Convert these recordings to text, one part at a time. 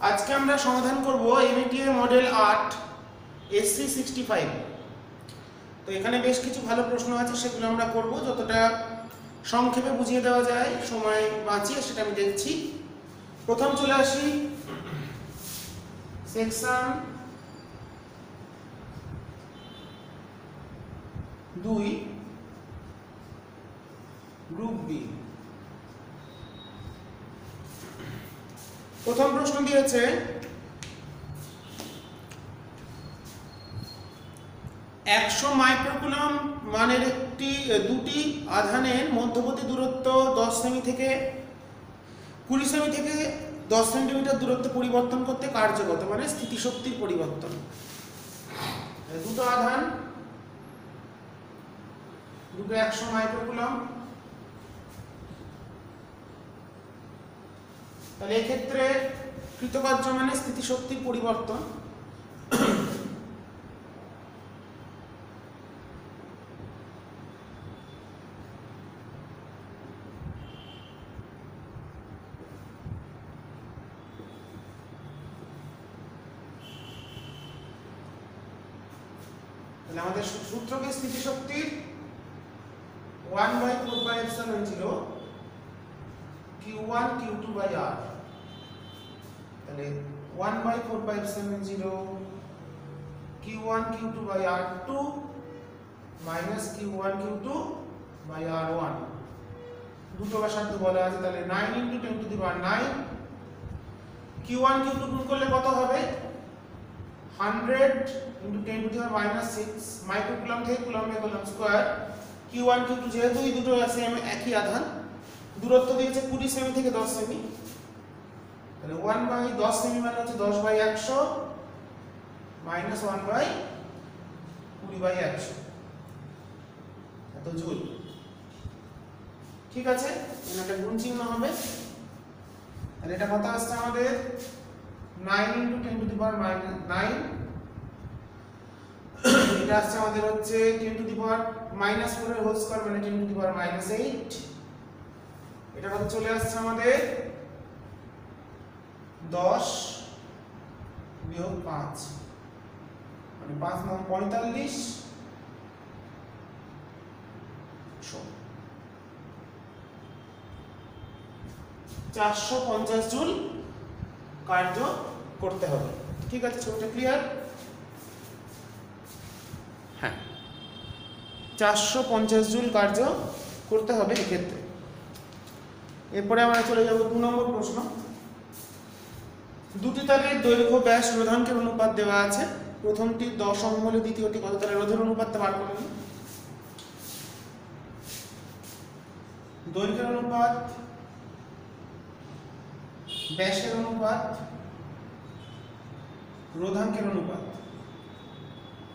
আজকে আমরা সমাধান করব এমইটিএ মডেল 8 এসসি 65। তো এখানে বেশ কিছু ভালো প্রশ্ন আছে, সেগুলো আমরা করব, যতটা সংক্ষেপে বুঝিয়ে দেওয়া যায় সময় বাঁচিয়ে সেটা আমি দেখছি। প্রথম চলে আসি সেকশন 2 গ্রুপ বি। প্রথম প্রশ্ন দিয়েছে একশো মাইক্রোকুলম মানের দুটি আধানের মধ্যবর্তী দূরত্ব 10 সেমি থেকে 20 সেমি থেকে 10 সেন্টিমিটার দূরত্ব পরিবর্তন করতে কার্যগত মানে স্থিতিশক্তির পরিবর্তন। দুটো আধান, দুটো 100 মাইক্রোকুলম, তাহলে এক্ষেত্রে কৃতকার্য মানে স্থিতিশক্তির পরিবর্তন। তাহলে আমাদের সূত্রকে স্থিতিশক্তির 1/4πε0 Q1 Q2/R। তাহলে 1/4πε0 Q1 Q2/R2 minus Q1 Q2/R1, দুটো ব্যাসার্ধ বলা আছে, তাহলে 9 × 10⁹ Q1 Q2 গুণ করলে কত হবে? 100 × 10⁻⁻6 মাইক্রোকুলম থেকে কুলম্বে কুলম স্কয়ার। Q1 Q2 যেহেতু এই দুটো সেম একই আধান, দূরত্ব দিয়েছে 20 সেমি থেকে 10 সেমি, তাহলে 1/10 সেমি মানে হচ্ছে 10/100 মাইনাস 1/20/100 এত জুল। ঠিক আছে, এটা গুণ চিহ্ন হবে। তাহলে এটা কত আসছে আমাদের? 9 × 10⁻⁹9। এটা আসছে আমাদের হচ্ছে 10⁻⁻4 এর হোল স্কয়ার মানে 10⁻⁻8। এটা কত চলে আসছে আমাদের? 10 - 5 মানে 5 × 9 = 45। 450 জুল কার্য করতে হবে। ঠিক আছে, ছবিটা ক্লিয়ার? হ্যাঁ, 450 জুল কার্য করতে হবে এক্ষেত্রে। এরপরে আমরা চলে যাব 2 নম্বর প্রশ্ন। দুটি তারের দৈর্ঘ্য ব্যাস রোধাঙ্কের অনুপাত দেওয়া আছে, প্রথমটি 10 ওহম হলে দ্বিতীয়টি কত? তাহলে রোধের অনুপাতটা বার করে নিই। দৈর্ঘ্যের অনুপাত, ব্যাসের অনুপাত, রোধাঙ্কের অনুপাত,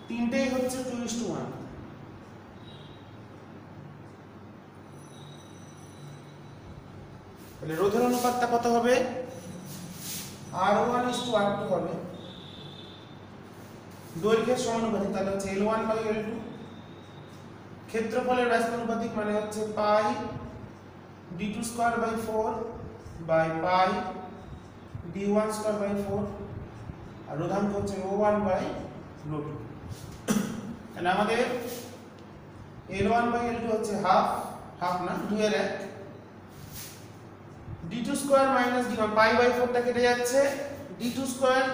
তিনটেই হচ্ছে 2:1। তাহলে রোধের অনুপাতটা কত হবে? R1:R2 হবে। দৈর্ঘ্যের সমানুপাতিক, তাহলে হচ্ছে L1/L2। ক্ষেত্রফলের ব্যস্ত অনুপাতিক মানে হচ্ছে পাই d2^4 বাই পাই d1^4, আর রোধাঙ্ক হচ্ছে ρ1/ρ2। তাহলে আমাদের L1/L2 হচ্ছে হাফ না 2 এর 1, d2² - d1 π/4 টা কেটে যাচ্ছে, d2²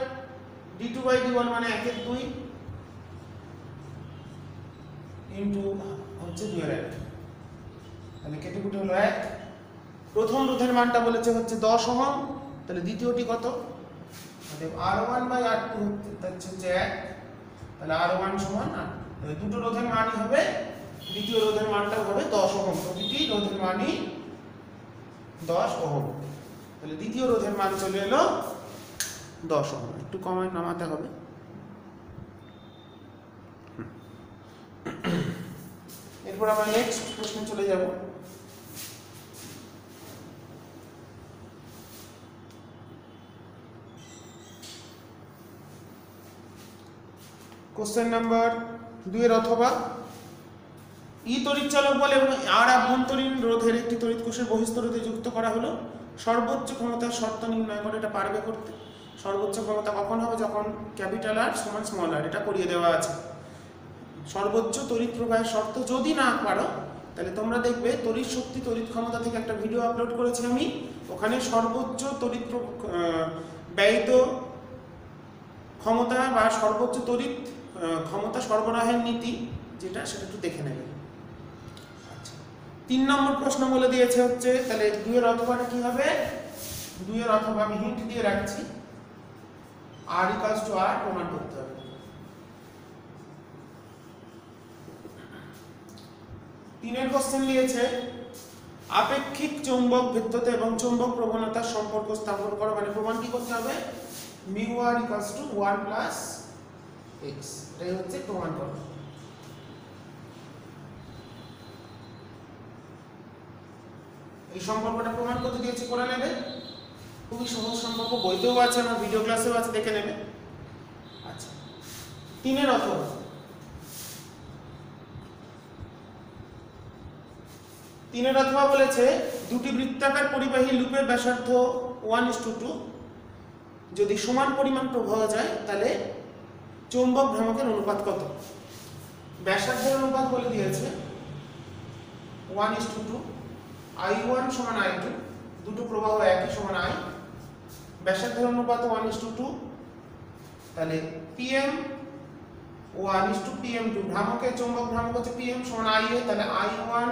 d2/d1 মানে 1 এর 2 ইনটু হচ্ছে 2 এর 1, তাহলে কেটে কুটে হলো 1। প্রথম রোধের মানটা বলেছে হচ্ছে 10 ওহম, তাহলে দ্বিতীয়টি কত? অতএব R1/R2 হচ্ছে 1, তাহলে R1 সমান 8। তাহলে দুটো রোধের মানই হবে, দ্বিতীয় রোধের মানটাও হবে 10 ওহম, প্রতিটি রোধের মানই 10 ওহম। তাহলে দ্বিতীয় রোধের মান চলে এলো 10 ওহম। একটু কমায় নামাতে হবে। এরপর আমরা নেক্সট প্রশ্নে চলে যাব। কোশ্চেন নাম্বার 2 এর অথবা ই তড়িৎচালক বল এবং আর আভ্যন্তরীণ রোধের একটি তড়িৎ কোষের বহিঃস্থ রোধে যুক্ত করা হলো, সর্বোচ্চ ক্ষমতার শর্ত নির্ণয় করে। এটা পারবে করতে? সর্বোচ্চ ক্ষমতা কখন হবে? যখন ক্যাপিটাল আর সমান স্মল আর, এটা করিয়ে দেওয়া আছে। সর্বোচ্চ তড়িৎ প্রবাহের শর্ত যদি না পারো তাহলে তোমরা দেখবে তড়িৎ শক্তি তড়িৎ ক্ষমতা থেকে একটা ভিডিও আপলোড করেছি আমি, ওখানে সর্বোচ্চ তড়িৎ ব্যয়িত ক্ষমতা বা সর্বোচ্চ তড়িৎ ক্ষমতা সরবরাহের নীতি যেটা, সেটা একটু দেখে নেবে। আচ্ছা, 3 নম্বর প্রশ্ন বলে দিয়েছে হচ্ছে, তাহলে 2 এর অথবাটা কি হবে? 2 এর অথবা আমি হিন্ট দিয়ে রাখছি, r = r প্রমাণ করতে হবে। 3 এর কোশ্চেন দিয়েছে আপেক্ষিক চৌম্বক ভেদ্যতা এবং চৌম্বক প্রবণতার সম্পর্ক স্থাপন করো, মানে প্রমাণ কি করতে হবে? μr = 1 + x, এটাই হচ্ছে প্রমাণ করো। এই সম্পর্কটা প্রমাণ করতে দিয়েছে, করে নেবে। খুবই সহজ সম্পর্ক, বইতেও আছে, আমার ভিডিও ক্লাসেও আছে, দেখে নেবে। আচ্ছা, 3 এর অথবা 3 এর অথবা বলেছে দুটি বৃত্তাকার পরিবাহী লুপের ব্যাসার্ধ 1:2 যদি সমান পরিমাণ প্রবাহ যায় তাহলে চৌম্বক ভ্রামকের অনুপাত কত? ব্যাসার্ধের অনুপাত বলে দিয়েছে 1:2, I1 = I2, দুটো প্রবাহ একই সমান I, ব্যাসার্ধের অনুপাত 1:2, তাহলে PM 1:PM2, ভ্রামকের চৌম্বক ভ্রামক হচ্ছে PM = IA, তাহলে I1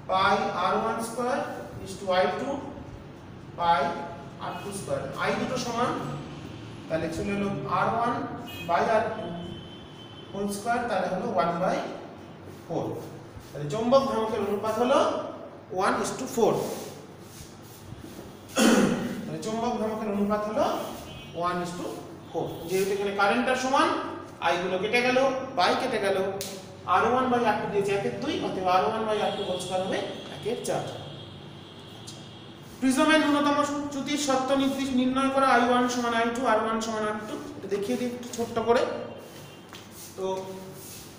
pi R1² = I2 pi R2², I দুটো সমান, তাহলে চলে এলো R1 / R2² তাহলে হলো 1/4, তাহলে চৌম্বক ভ্রামকের অনুপাত হলো 1:4, তাহলে চৌম্বক ভ্রামকের অনুপাত হলো 1:4। যেহেতু এখানে কারেন্টটা সমান, I গুলো কেটে গেল, বাই কেটে গেল, R1 / R2 দিয়েছে 1/2, অতএব R1 / R2² হবে 1/4। প্রিজমের ন্যূনতম চ্যুতির শর্ত নির্ণয় করা, I1 = I2, R1 = R2, এটা দেখিয়ে দিই একটু ছোট্ট করে। তো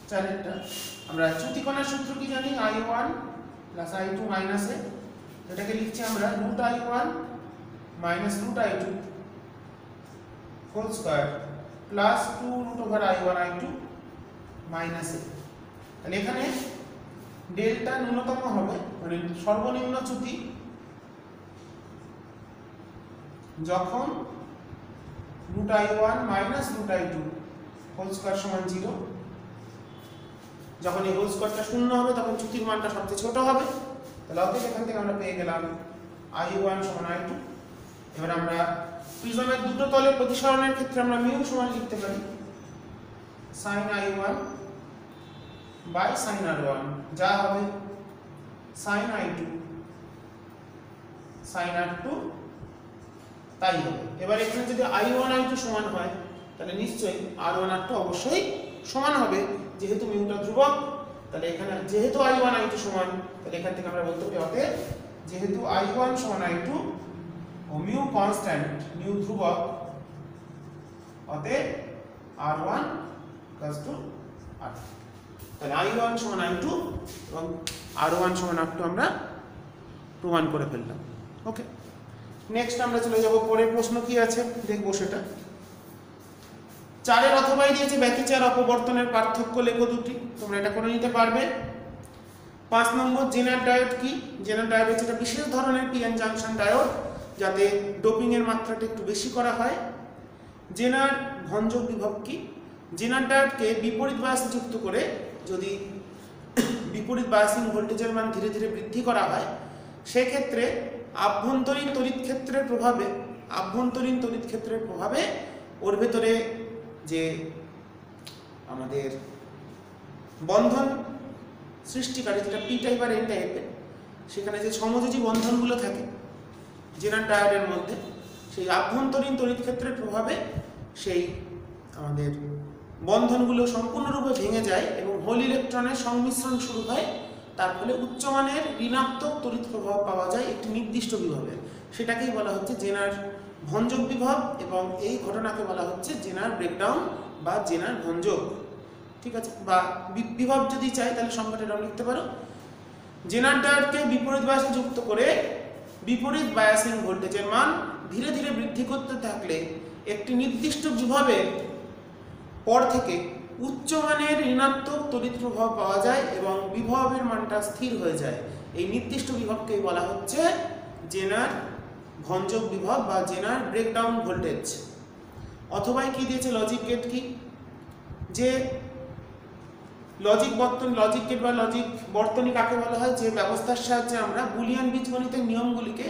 চারেরটা আমরা চ্যুতিকোণের সূত্র কি জানি? I1 + I2 - a, এটাকে লিখছি আমরা √I1 - √I2² plus 2√I1 I2 - a। তাহলে এখানে ডেল্টা ন্যূনতম হবে, মানে সর্বনিম্ন চ্যুতি যখন √I1 - √I2² = 0, যখন এই হোল স্কয়ারটা শূন্য হবে তখন চ্যুতির মানটা সবচেয়ে ছোট হবে। তাহলে অতএব এখান থেকে আমরা পেয়ে গেলাম I1 = I2। এবার আমরা প্রিজমের দুটো তলের প্রতিসরণের ক্ষেত্রে আমরা μ সমান লিখতে পারি sin I1 / sin R1, যা হবে sin I2 sin R2, তাই হবে। এবার এখানে যদি I1 I2 সমান হয় তাহলে নিশ্চয়ই R1 R2 অবশ্যই সমান হবে, যেহেতু মিউটা ধ্রুবক। তাহলে এখানে যেহেতু I1 I2 সমান, তাহলে এখান থেকে আমরা বলতে পারি অতএব যেহেতু I1 = I2 ও মিউ কনস্ট্যান্ট, মিউ ধ্রুবক, অতএব R1 = R2। তাহলে I1 = I2 এবং R1 = R2 আমরা প্রমাণ করে ফেললাম। ওকে, নেক্সট আমরা চলে যাব পরের প্রশ্ন কি আছে দেখবো সেটা। 4 এর অথবাই দিয়েছে ব্যতিচার অপবর্তনের পার্থক্য লেখো দুটি, তোমরা এটা করে নিতে পারবে। 5 নম্বর জেনার ডায়োড কি? জেনার ডায়োড হচ্ছে একটা বিশেষ ধরনের পিএন জাংশন ডায়োড, যাতে ডোপিং এর মাত্রাটা একটু বেশি করা হয়। জেনার ভঞ্জক বিভব কি? জেনার ডায়োডকে বিপরীত বায়াসে যুক্ত করে যদি বিপরীত বায়াসিং ভোল্টেজের মান ধীরে ধীরে বৃদ্ধি করা হয়, সেক্ষেত্রে আভ্যন্তরীণ তড়িৎ ক্ষেত্রের প্রভাবে ওর ভেতরে যে আমাদের বন্ধন সৃষ্টিকারী, যেটা পি টাইপ আর এন টাইপের, সেখানে যে সমযোজী বন্ধনগুলো থাকে জেনার ডায়োডের মধ্যে, সেই আভ্যন্তরীণ তড়িৎ ক্ষেত্রের প্রভাবে সেই আমাদের বন্ধনগুলো সম্পূর্ণরূপে ভেঙে যায় এবং হোল ইলেকট্রনের সংমিশ্রণ শুরু হয়। তার ফলে উচ্চমানের ঋণাত্মক তড়িৎ প্রভাব পাওয়া যায় একটি নির্দিষ্ট বিভবে, সেটাকেই বলা হচ্ছে জেনার ভঞ্জক বিভব, এবং এই ঘটনাকে বলা হচ্ছে জেনার ব্রেকডাউন বা জেনার ভঞ্জক। ঠিক আছে, বা বিভব যদি চাই তাহলে সংখ্যাটা লিখতে পারো। জেনার ডায়োডকে বিপরীত বায়াসে যুক্ত করে বিপরীত বায়াসিং ভোল্টেজের মান ধীরে ধীরে বৃদ্ধি করতে থাকলে একটি নির্দিষ্ট বিভবের পর থেকে উচ্চমানের ঋণাত্মক তড়িৎ প্রবাহ পাওয়া যায় এবং বিভবের মানটা স্থির হয়ে যায়। এই নির্দিষ্ট বিভবকেই বলা হচ্ছে জেনার ভঞ্জক বিভব বা জেনার ব্রেকডাউন ভোল্টেজ। অথবা কি দিয়েছে লজিক গেট, কি যে লজিক গেট বা লজিক বর্তনী কাকে বলা হয়? যে ব্যবস্থার সাহায্যে আমরা বুলিয়ান বীজগণিতের নিয়মগুলিকে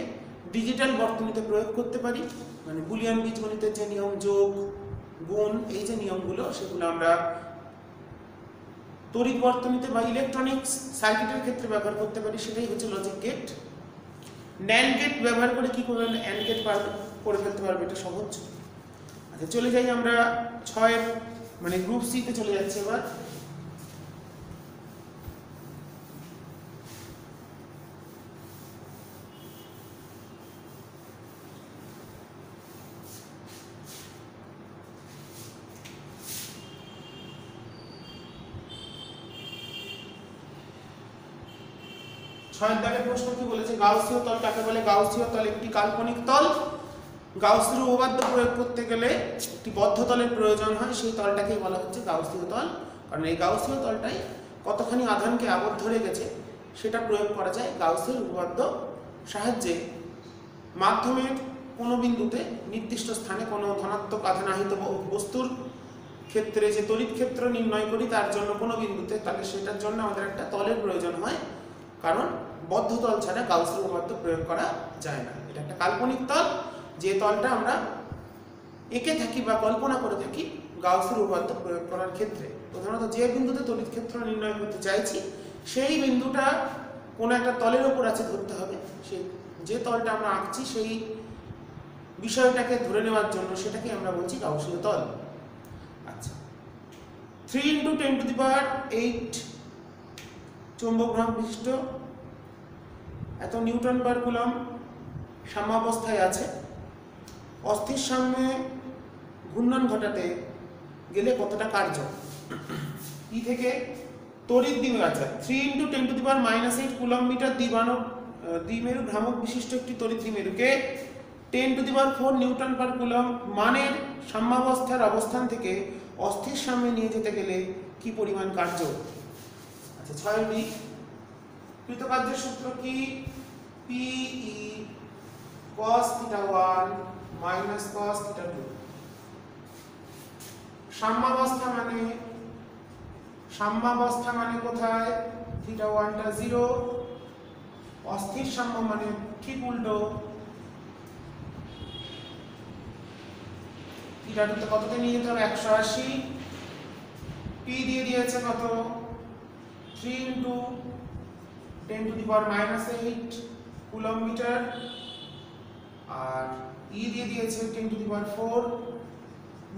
ডিজিটাল বর্তনীতে প্রয়োগ করতে পারি। মানে বুলিয়ান বীজগণিতের যে নিয়ম, যোগ গুণ, এই যে নিয়মগুলো, সেগুলো আমরা তড়িৎ বর্তনীতে বা ইলেকট্রনিক্স সার্কিটের ক্ষেত্রে ব্যবহার করতে পারি। সেটাই হচ্ছে লজিক গেট। ন্যান্ড গেট ব্যবহার করে কি করবেন? অ্যান্ড গেট করে ফেলতে পারবে, এটা সহজ। আচ্ছা, চলে যাই আমরা 6 মানে গ্রুপ সি তে চলে যাচ্ছি এবার। ছয়ের দাগের প্রশ্ন কি বলেছে? গাউসীয় তল কাকে বলে? গাউসীয় তল একটি কাল্পনিক তল। গাউসের উপপাদ্য প্রয়োগ করতে গেলে একটি বদ্ধ তলের প্রয়োজন হয়, সেই তলটাকেই বলা হচ্ছে গাউসীয় তল। কারণ এই গাউসীয় তলটাই কতখানি আধানকে আবদ্ধ রেখেছে সেটা প্রয়োগ করা যায় গাউসের উপপাদ্য সাহায্যে। মাধ্যমের কোনো বিন্দুতে নির্দিষ্ট স্থানে কোনো ধনাত্মক আধানাহিত বস্তুর ক্ষেত্রে যে তড়িৎ ক্ষেত্র নির্ণয় করি তার জন্য কোনো বিন্দুতে, তাহলে সেটার জন্য আমাদের একটা তলের প্রয়োজন হয়, কারণ বদ্ধ তল ছাড়া গাউসের উপপাদ্য প্রয়োগ করা যায় না। এটা একটা কাল্পনিক তল, যে তলটা আমরা এঁকে থাকি বা কল্পনা করে থাকি গাউসের উপপাদ্য প্রয়োগ করার ক্ষেত্রে। প্রধানত যে বিন্দুতে তড়িৎ ক্ষেত্র নির্ণয় করতে চাইছি সেই বিন্দুটা কোনো একটা তলের ওপর আছে ধরতে হবে। সেই যে তলটা আমরা আঁকছি সেই বিষয়টাকে ধরে নেওয়ার জন্য সেটাকে আমরা বলছি গাউসীয় তল। আচ্ছা, 3 × 10⁸ চৌম্বক ভ্রামক বিশিষ্ট এত নিউটন পার কুলম্ব সাম্যাবস্থায় আছে। অস্থির সাম্যে ঘূর্ণন ঘটাতে গেলে কতটা কার্য? ই থেকে তড়িৎ দ্বিমেরু, আচ্ছা 3 × 10⁻⁸ কুলম্ব মিটার দ্বিমেরু ভ্রামক বিশিষ্ট একটি তড়িৎ দ্বিমেরুকে 10⁴ নিউটন পার কুলম্ব মানের সাম্যাবস্থার অবস্থান থেকে অস্থির সাম্যে নিয়ে যেতে গেলে কি পরিমাণ কার্য? আচ্ছা, 6 বি কৃতকার্যের সূত্র কি? PE cos θ1 - cos θ2। সাম্যাবস্থা মানে কোথায়? θ1 টা 0, অস্থির সাম্য মানে ঠিক উল্টো। θ2 তে কততে নিয়ে যেতে হবে? 180। P দিয়ে দিয়েছে কত? 3 × 10⁻⁸ কুলম্ব মিটার, আর E দিয়ে দিয়েছে 10⁴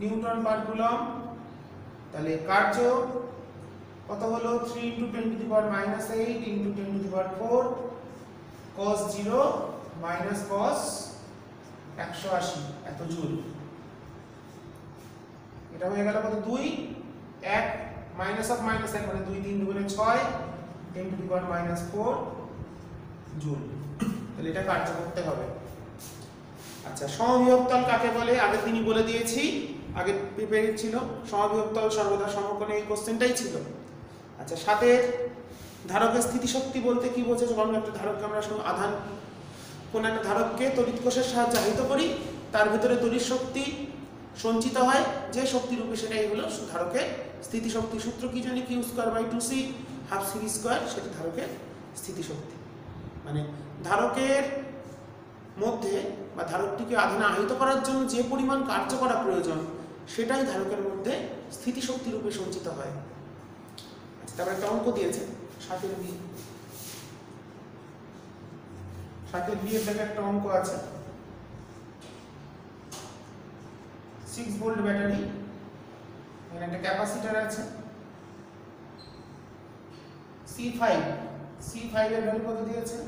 নিউটন পার কুলম্ব। তাহলে কার্য কত হলো? 3 × 10⁻⁸ × 10⁴ cos 0 - cos 180 এত জুল। এটা হয়ে গেল কত? 2 1 মাইনাস অফ মাইনাস 1 মানে 2 3 দুগুণে 6 10⁻⁴ জুল। তাহলে এটা কার্য করতে হবে। আচ্ছা, সমবিভব তল কাকে বলে? আগের দিনই বলে দিয়েছি, আগে পেপারে ছিল সমবিভব তল সর্বদা সমকোণে, এই কোশ্চেনটাই ছিল। আচ্ছা, সাতের ধারকের স্থিতিশক্তি বলতে কি বোঝে? যখন একটা ধারককে আমরা আধান, কোন একটা ধারককে তড়িৎ কোষের সাহায্যে আহিত করি, তার ভিতরে তড়িৎ শক্তি সঞ্চিত হয় যে শক্তি রূপে, সেটাই হলো ধারকের স্থিতিশক্তি। সূত্র কি জানি? Q²/2C ½ CV², সেটা ধারকের স্থিতিশক্তি। মানে ধারকের মধ্যে বা ধারকটিকে আধানে আহিত করার জন্য যে পরিমাণ কার্য করা প্রয়োজন সেটাই ধারকের মধ্যে স্থিতিশক্তি রূপে সঞ্চিত হয়। আচ্ছা, তারপরে একটা অঙ্ক দিয়েছে 7 বি। 7 বি এর দেখে একটা অঙ্ক আছে। 6 ভোল্ট ব্যাটারি, এখানে একটা ক্যাপাসিটর আছে C5 এর ভ্যালু কত দিয়েছে?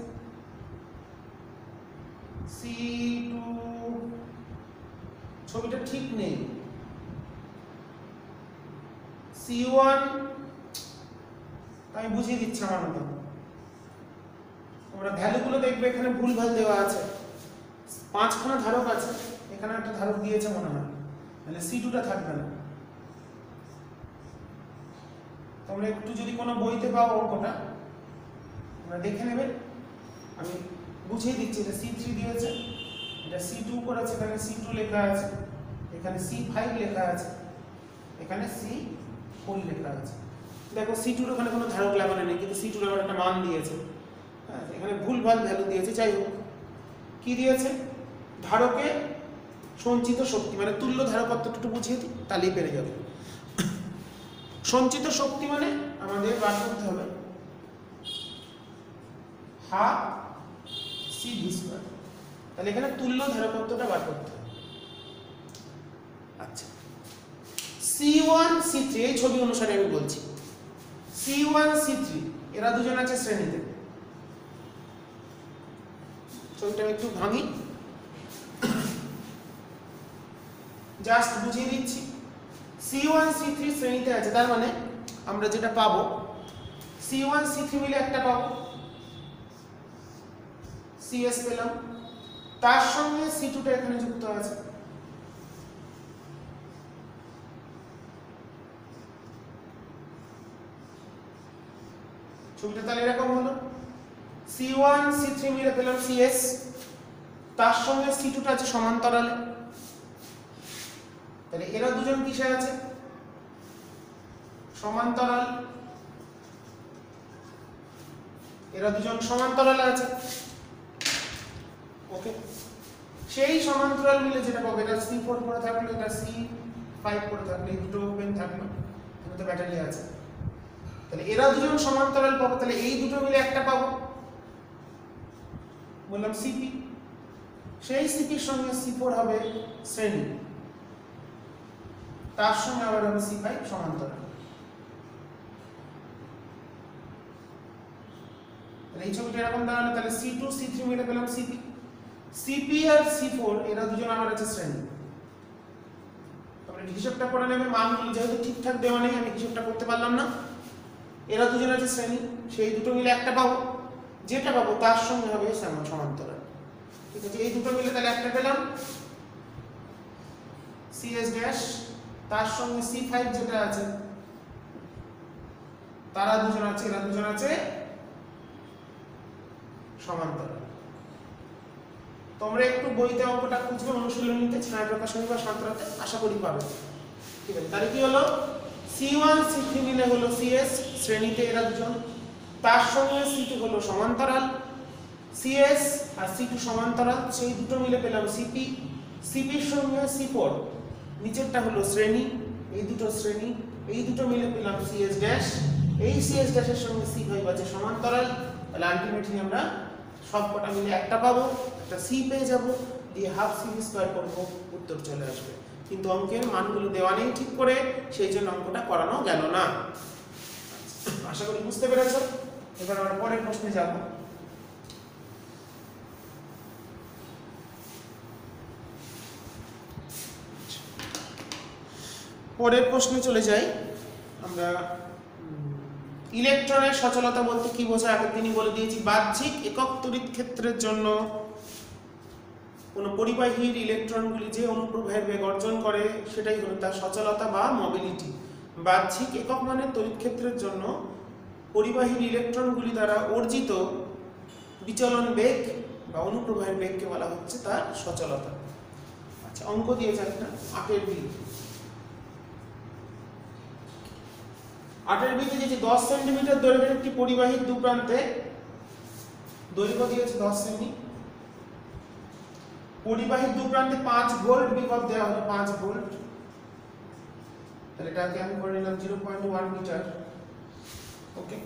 C2 ছবিটা ঠিক নেই। C1 আমি বুঝিয়ে দিচ্ছি আমার মতো, তোমরা ভ্যালুগুলো দেখবে এখানে ভুলভাল দেওয়া আছে, 5খানা ধারক আছে, এখানে একটা ধারক দিয়েছে মনে হয়, তাহলে C2টা থাকবে না। তোমরা একটু যদি কোনো বইতে পাও অঙ্কটা তোমরা দেখে নেবে, আমি বুঝিয়ে দিচ্ছি। এটা C3 দিয়েছে, এটা C2 করেছে, এখানে C2 লেখা আছে, এখানে C5 লেখা আছে, এখানে C4 লেখা আছে। দেখো C2 ওখানে কোনো ধারক লাগানো নেই, কিন্তু C2 আবার একটা মান দিয়েছে, হ্যাঁ এখানে ভুলভাল ভ্যালু দিয়েছে। যাই হোক, কি দিয়েছে, ধারকে সঞ্চিত শক্তি মানে তুল্য ধারকত্বটা একটু বুঝিয়ে দিই, তাহলেই পেরে যাবে। সঞ্চিত শক্তি মানে আমাদের বার করতে হবে হাফ CV², তাহলে এখানে তুল্য ধারকত্বটা বার করতে হবে। আচ্ছা, C1 C3 এই ছবি অনুসারে আমি বলছি, C1 C3 এরা দুজন আছে শ্রেণীতে। ছবিটা আমি একটু ভাঙি, জাস্ট বুঝিয়ে দিচ্ছি। C1 C3 শ্রেণীতে আছে, তার মানে আমরা যেটা পাবো C1 C3 মিলে একটা পাবো, CS পেলাম, তার সঙ্গে C2টা এখানে যুক্ত আছে। ছবিটা তাহলে এরকম হলো, C1 C3 মিলে পেলাম CS, তার সঙ্গে C2টা আছে সমান্তরালে, তাহলে এরা দুজন কিসে আছে, সমান্তরাল, এরা দুজন সমান্তরালে আছে। ওকে, সেই সমান্তরাল মিলে যেটা পাবো, এটা C4 করে থাকলো, এটা C5 করে থাকলো, এই দুটো ওপেন থাকলো, এখানে তো ব্যাটারি আছে, তাহলে এরা দুজন সমান্তরাল পাবো, তাহলে এই দুটো মিলে একটা পাবো, বললাম CP, সেই CPর সঙ্গে C4 হবে শ্রেণী, তার সঙ্গে আবার হবে C5 সমান্তরাল। তাহলে এই ছবিটা এরকম দাঁড়ালো, তাহলে C2 C3 মিলে পেলাম CP, CP আর C4 এরা দুজন আমার আছে শ্রেণী। তাহলে হিসাবটা করে নেবে, মানগুলো যেহেতু ঠিকঠাক দেওয়া নেই আমি হিসাবটা করতে পারলাম না, এরা দুজন আছে শ্রেণী, সেই দুটো মিলে একটা পাবো, যেটা পাবো তার সঙ্গে হবে সমান্তরাল। ঠিক আছে, এই দুটো মিলে তাহলে একটা পেলাম CS', তার সঙ্গে C5 যেটা আছে, তারা দুজন আছে, এরা দুজন আছে সমান্তরাল। তোমরা একটু বইতে অঙ্কটা খুঁজবে, অনুশীলনীতে ছায়া প্রকাশনী বা সাঁতরাতে আশা করি পাবে। ঠিক আছে, তাহলে কি হলো, C1 C3 মিলে হলো CS শ্রেণীতে এরা দুজন, তার সঙ্গে C2 হলো সমান্তরাল, CS আর C2 সমান্তরাল, সেই দুটো মিলে পেলাম CP, CPর সঙ্গে C4 নিচেরটা হলো শ্রেণী, এই দুটো শ্রেণী, এই দুটো মিলে পেলাম CS', এই CS' এর সঙ্গে C5 আছে সমান্তরাল, তাহলে আলটিমেটলি আমরা সবকটা মিলে একটা পাবো, একটা C পেয়ে যাব, দিয়ে হাফ CV² করব, উত্তর চলে আসবে। কিন্তু অঙ্কের মানগুলো দেওয়া নেই ঠিক করে, সেই জন্য অঙ্কটা করানো গেল না। আশা করি বুঝতে পেরেছো। এবার আমরা পরের প্রশ্নে যাব। পরের প্রশ্নে চলে যাই আমরা। ইলেকট্রনের সচলতা বলতে কি বোঝায় আগে তিনি বলে দিয়েছি, বাহ্যিক একক তড়িৎ ক্ষেত্রের জন্য কোন পরিবাহীর ইলেকট্রনগুলি যে অনুপ্রবাহের বেগ অর্জন করে সেটাই হলো তার সচলতা বা মোবিলিটি। বাহ্যিক একক মানে তড়িৎ ক্ষেত্রের জন্য পরিবাহীর ইলেকট্রনগুলি দ্বারা অর্জিত বিচলন বেগ বা অনুপ্রবাহের বেগকে বলা হচ্ছে তার সচলতা। আচ্ছা, অঙ্ক দিয়েছে একটা 8 বি। 8 বিতে দিয়েছে 10 সেন্টিমিটার দৈর্ঘ্যের একটি পরিবাহীর দু প্রান্তে দৈর্ঘ্য দিয়েছে 10 সেমি, পরিবাহীর দু প্রান্তে 5 ভোল্ট বিভব দেওয়া হলো, 5 ভোল্ট, তাহলে এটাকে আমি করে নিলাম 0.1 মিটার। ওকে,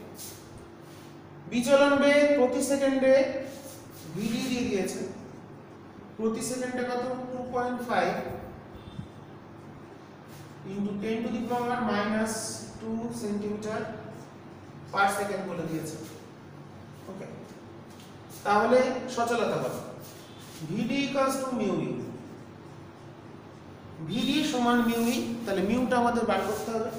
বিচলন বেগ প্রতি সেকেন্ডে ভিডি দিয়ে দিয়েছে, প্রতি সেকেন্ডে কত 2.5 into 10 to the power -2 centimetre per second বলে দিয়েছে। ওকে, তাহলে সচলতা কত, ভিডি ইকুয়ালস টু মিউ ই, ভিডি সমান মিউ ই, তাহলে মিউটা আমাদের বার করতে হবে।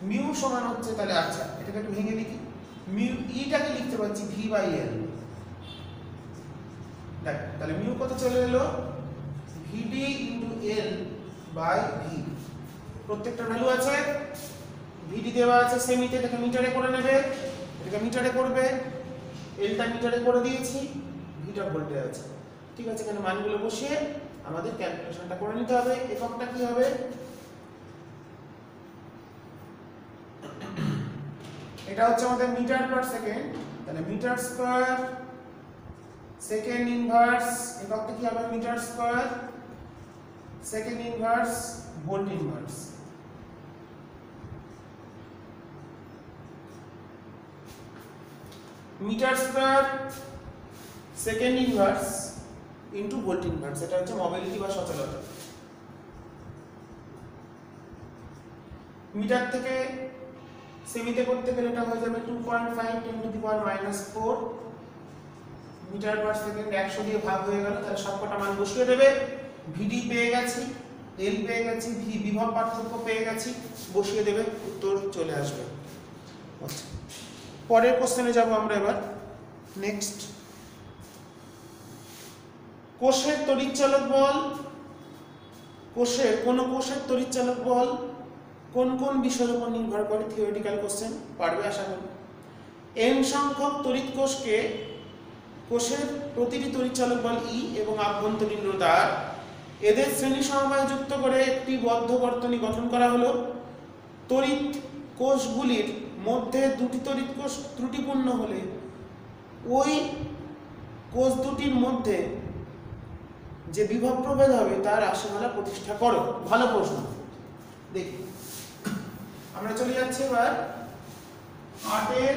মিউ সমান হচ্ছে, তাহলে আচ্ছা এটাকে একটু ভেঙে লিখি, মিউ ইটাকে লিখতে পাচ্ছি ভি বাই এল, দেখ তাহলে মিউ কত চলে এলো ভিডি ইনটু এল বাই ভি, প্রত্যেকটা ভ্যালু আছে, ভিডি দেওয়া আছে সেমিতে, এটাকে মিটারে করে নেবে, এটাকে মিটারে করবে, এলটা মিটারে করে দিয়েছি, ভিটা ভোল্টে আছে। ঠিক আছে, এখানে মানগুলো বসিয়ে আমাদের ক্যালকুলেশনটা করে নিতে হবে। এককটা কি হবে, এটা হচ্ছে আমাদের মিটার পার সেকেন্ড, তাহলে মিটার স্কয়ার সেকেন্ড ইনভার্স, এককটা কি হবে metre square second inverse volt inverse. Metre square second inverse into volt inverse, এটা হচ্ছে মোবিলিটি বা সচলতা। মিটার থেকে সেমিতে করতে গেলে এটা হয়ে যাবে 2.5 10 to the power -4 metre per second, 100 দিয়ে ভাগ হয়ে গেল, তাহলে সবকটা মান বসিয়ে দেবে। ভিডি পেয়ে গেছি, এল পেয়ে গেছি, ভি বিভব পার্থক্য পেয়ে গেছি, বসিয়ে দেবে, উত্তর চলে আসবে। আচ্ছা, পরের কোশ্চেনে যাব আমরা এবার। নেক্সট, কোষের তড়িৎচালক বল, কোষের কোন কোষের তড়িৎচালক বল কোন কোন বিষয়ের উপর নির্ভর করে? থিওরিটিক্যাল কোশ্চেন, পারবে আশা করি। n সংখ্যক তড়িৎ কোষকে কোষের প্রতিটি তড়িৎচালক বল E এবং আভ্যন্তরীণ রোধ R, এদের শ্রেণী সমবায় যুক্ত করে একটি বদ্ধ বর্তনী গঠন করা হলো। তড়িৎ কোষগুলির মধ্যে দুটি তড়িৎ কোষ ত্রুটিপূর্ণ হলে ওই কোষ দুটির মধ্যে যে বিভব প্রভেদ হবে তার রাশিমালা প্রতিষ্ঠা করো। ভালো প্রশ্ন, দেখি আমরা চলে যাচ্ছি এবার 8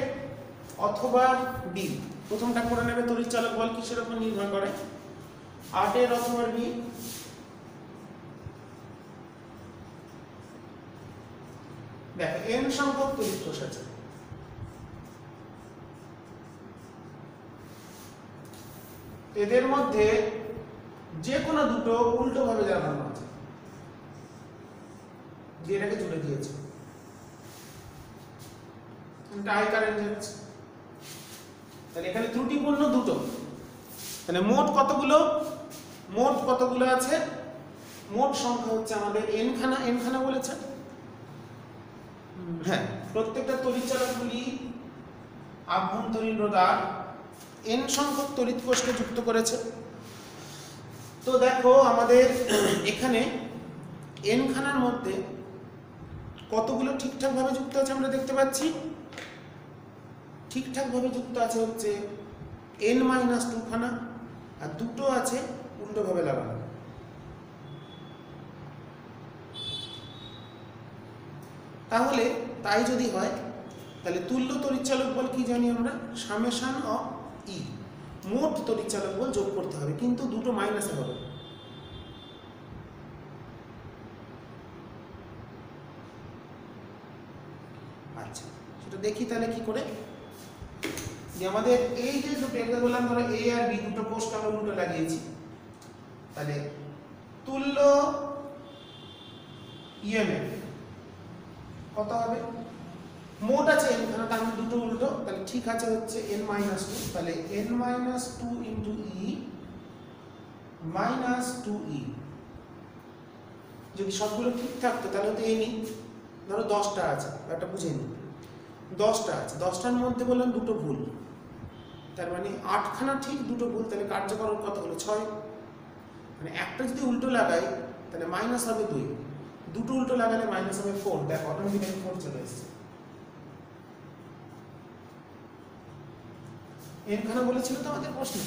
অথবা বি। প্রথমটা করে নেবে, তড়িৎচালক বল কিসের উপর নির্ভর করে? 8 অথবা বি। দেখো n সংখ্যক তড়িৎ কোষ আছে, এদের মধ্যে যে কোনো দুটো উল্টো ভাবে জানানো আছে, যে এটাকে জুড়ে দিয়েছে, আই কারেন্ট যাচ্ছে, তাহলে এখানে ত্রুটিপূর্ণ দুটো, তাহলে মোট কতগুলো আছে? মোট সংখ্যা হচ্ছে আমাদের n খানা বলেছে। হ্যাঁ, প্রত্যেকটা তড়িৎচালকগুলি আভ্যন্তরীণ রোধ R n সংখ্যক তড়িৎ কোষকে যুক্ত করেছে। তো দেখো আমাদের এখানে n খানার মধ্যে কতগুলো ঠিকঠাক ভাবে যুক্ত আছে আমরা দেখতে পাচ্ছি। ঠিকঠাক ভাবে যুক্ত আছে হচ্ছে n-2 খানা, আর দুটো আছে উল্টো ভাবে লাগানো। তাহলে তাই যদি হয় তাহলে তুল্য তড়িৎচালক বল কি জানি আমরা? সামেশন অফ ই, মোট তড়িৎচালক বল যোগ করতে হবে, কিন্তু দুটো মাইনাসে হবে। আচ্ছা, সেটা দেখি তাহলে কি করে। যে আমাদের এই যে দুটো একটা বললাম, ধরো এ আর বি দুটো কোষকে আমরা উল্টো লাগিয়েছি, তাহলে তুল্য ইএমএফ কত হবে? মোট আছে n খানা, তার মধ্যে দুটো উল্টো, তাহলে ঠিক আছে হচ্ছে n-2, তাহলে n-2 ইনটু e -2e। যদি সবগুলো ঠিক থাকতো তাহলে তো এই নি, ধরো 10টা আছে, একটা বুঝে নি, 10টা আছে, 10টার মধ্যে বললাম দুটো ভুল, তার মানে 8 খানা ঠিক, দুটো ভুল, তাহলে কার্যকর কত হলো? 6। মানে একটা যদি উল্টো লাগাই তাহলে মাইনাস হবে 2, দুটো উল্টো লাগালে মাইনাস হবে 4। দেখো অটোমেটিক্যালি 4 চলে এসেছে। n খানা বলেছিল তো আমাদের প্রশ্ন,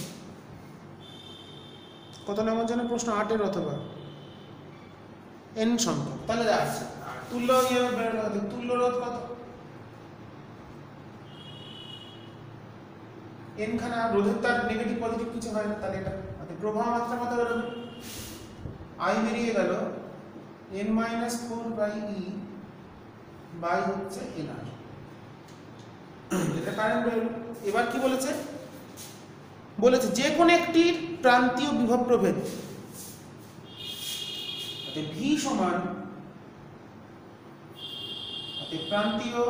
কত নম্বর জন্য প্রশ্ন? 8 অথবা n সংখ্যা, তাহলে আসছে তুল্য ইএমএফ বের হবে, তুল্য রোধ কত? n খানা রোধের তার নেগেটিভ পজিটিভ কিছু হয় না, তাহলে এটা প্রবাহ মাত্রা কত বেরোবে? I বেরিয়ে গেল n-4/e বাই হচ্ছে nr, এটা কারেন্ট বেরোলো। এবার কি বলেছে? বলেছে যে কোনো একটি প্রান্তীয় বিভব প্রভেদ v সমান প্রান্তীয়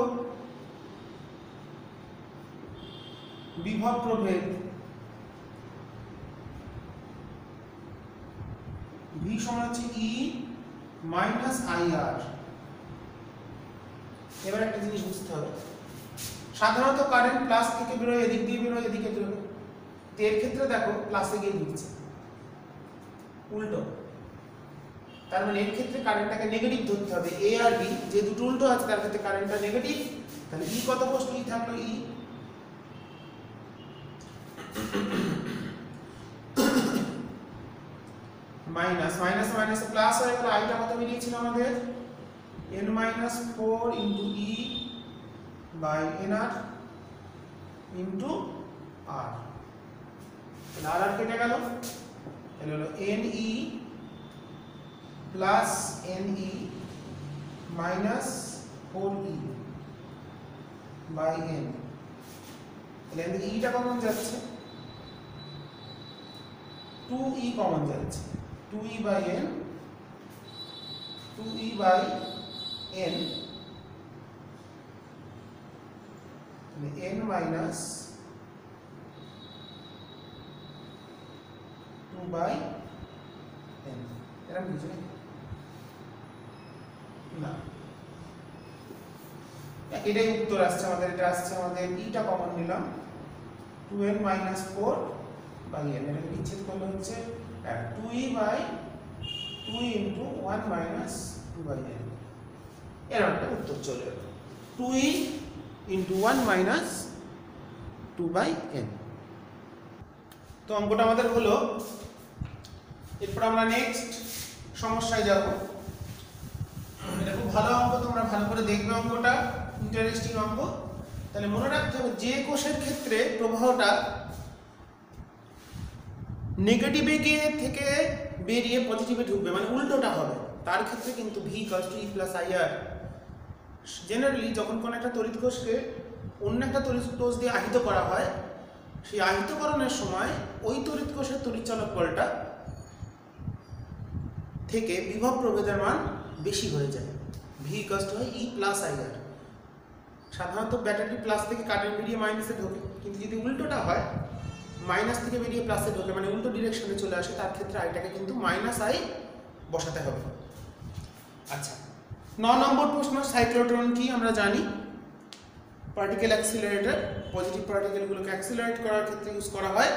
বিভব প্রভেদ ভি সমান হচ্ছে ই মাইনাস আইআর। এবার একটা জিনিস বুঝতে হবে, সাধারণত কারেন্ট প্লাস থেকে বেরোয়, এদিক দিয়ে বেরোয়, এদিকে বেরোয়। তো এর ক্ষেত্রে দেখো প্লাসে গিয়ে ঢুকছে, উল্টো। তার মানে এর ক্ষেত্রে কারেন্টটাকে নেগেটিভ ধরতে হবে। এ আর বি যে দুটো উল্টো আছে তার ক্ষেত্রে কারেন্টটা নেগেটিভ। তাহলে ই কত বসলো? ই থাকলো e minus minus minus plus হয়ে গেল। আইটা কত বেরিয়েছিল আমাদের? n minus 4 into e by nr into r. তাহলে আর আর কেটে গেল, তাহলে হলো ne plus ne minus 4e by n। তাহলে ইটা কমন যাচ্ছে, 2e কমন যাচ্ছে, 2e by n, 2e by n, n minus 2 by n। এরকম কিছু না, এটাই উত্তর আসছে আমাদের। এটা আসছে আমাদের ইটা কমন নিলাম, 2n মাইনাস 4 বাই n। এটাকে বিচ্ছেদ করলে হচ্ছে 2e by 2 into 1 minus 2 by n। এরকম একটা উত্তর চলে এলো, 2e into 1 minus 2 by n। তো অঙ্কটা আমাদের হলো। এরপর আমরা নেক্সট সমস্যায় যাব। এটা খুব ভালো অঙ্ক, তোমরা ভালো করে দেখবে, অঙ্কটা ইন্টারেস্টিং অঙ্ক। তাহলে মনে রাখতে হবে যে কোষের ক্ষেত্রে প্রবাহটা নেগেটিভে গিয়ে থেকে বেরিয়ে পজিটিভে ঢুকবে, মানে উল্টোটা হবে, তার ক্ষেত্রে কিন্তু V equals to E plus IR. Generally যখন কোনো একটা তড়িৎ কোষকে অন্য একটা তড়িৎ কোষ দিয়ে আহিত করা হয়, সেই আহিতকরণের সময় ওই তড়িৎ কোষের তড়িৎচালক বলটা থেকে বিভব প্রভেদের মান বেশি হয়ে যায়, ভি ইকুয়ালস টু হয় ই প্লাস আইআর। সাধারণত ব্যাটারি প্লাস থেকে কারেন্ট বেরিয়ে মাইনাসে ঢোকে, কিন্তু যদি উল্টোটা হয়, মাইনাস থেকে বেরিয়ে প্লাসে ঢোকে, মানে উল্টো ডিরেকশনে চলে আসে, তার ক্ষেত্রে আইটাকে কিন্তু মাইনাস আই বসাতে হবে। আচ্ছা, 9 নম্বর প্রশ্ন, সাইক্লোট্রন কি আমরা জানি, পার্টিকেল অ্যাক্সিলারেটর। পজিটিভ পার্টিকেলগুলোকে অ্যাক্সিলারেট করার ক্ষেত্রে ইউজ করা হয়।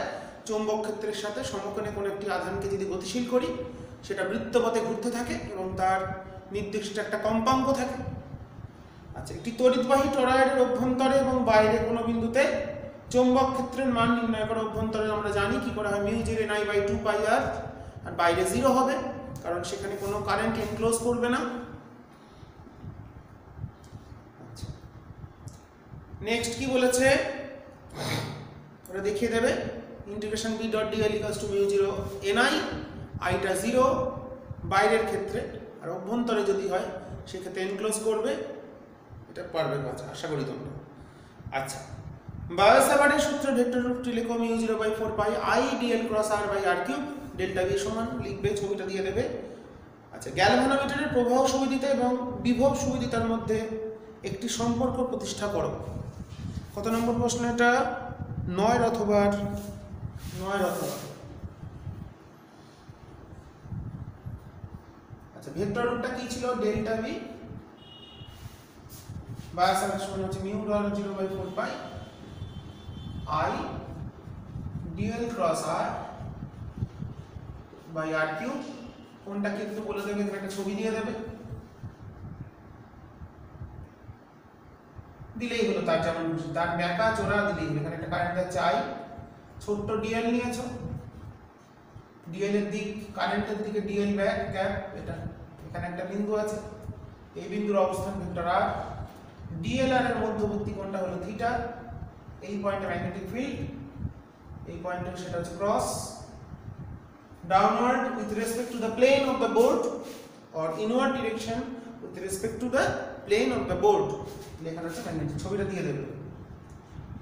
চৌম্বক ক্ষেত্রের সাথে সমকোণে কোনো একটি আধানকে যদি গতিশীল করি, সেটা বৃত্তপথে ঘুরতে থাকে এবং তার নির্দিষ্ট একটা কম্পাঙ্ক থাকে। আচ্ছা, একটি তড়িৎবাহী টরয়েডের অভ্যন্তরে এবং বাইরে কোনো বিন্দুতে চৌম্বক ক্ষেত্রের মান নির্ণয় করা। অভ্যন্তরে আমরা জানি কি করা হয়, μ0 n I by 2 pi r, আর বাইরে 0 হবে কারণ সেখানে কোনো কারেন্ট এনক্লোজ করবে না। আচ্ছা, নেক্সট কি বলেছে ওরা দেখিয়ে দেবে, integration b dot dl equals to μ0 ni, আইটা 0 বাইরের ক্ষেত্রে, আর অভ্যন্তরে যদি হয় সেক্ষেত্রে এনক্লোজ করবে। এটা পারবে কাজ, আশা করি তোমরা। আচ্ছা, বায়োসাভার্টের সূত্রে ভেক্টর রূপটি লেখো, μ0 by 4 pi i dl cross r by r cube, delta v সমান লিখবে, ছবিটা দিয়ে দেবে। আচ্ছা, গ্যালভানোমিটারের প্রবাহ সুবিদিতা এবং বিভব সুবিদিতার মধ্যে একটি সম্পর্ক প্রতিষ্ঠা করো। কত নম্বর প্রশ্ন এটা? 9 অথবা 9 অথবা। আচ্ছা, ভেক্টর রূপটা কি ছিল? ডেল্টা v, বায়োসাভার্ট সমান হচ্ছে μ0 by 4 pi i dl cross r by r cube. কোনটা কি একটু বলে দেবে, একটা ছবি দিয়ে দেবে, দিলেই হলো, তার যেমন খুশি, তার ব্যাকা চোরা দিলেই হলো। এখানে একটা কারেন্ট যাচ্ছে i, ছোট্ট dl নিয়েছো, dl এর দিক, কারেন্টের দিকে dl ব্যাক গ্যাপ, এটা এখানে একটা বিন্দু আছে, এই বিন্দুর অবস্থান ভেক্টর r, dl আর এর মধ্যবর্তী কোণটা হলো থিটা, এই পয়েন্টে ম্যাগনেটিক ফিল্ড, এই পয়েন্টে সেটা হচ্ছে cross, downward with respect to the plane of the board or inward direction with respect to the plane of the board। লেখা আছে ম্যাগনেটিক, ছবিটা দিয়ে দেবে।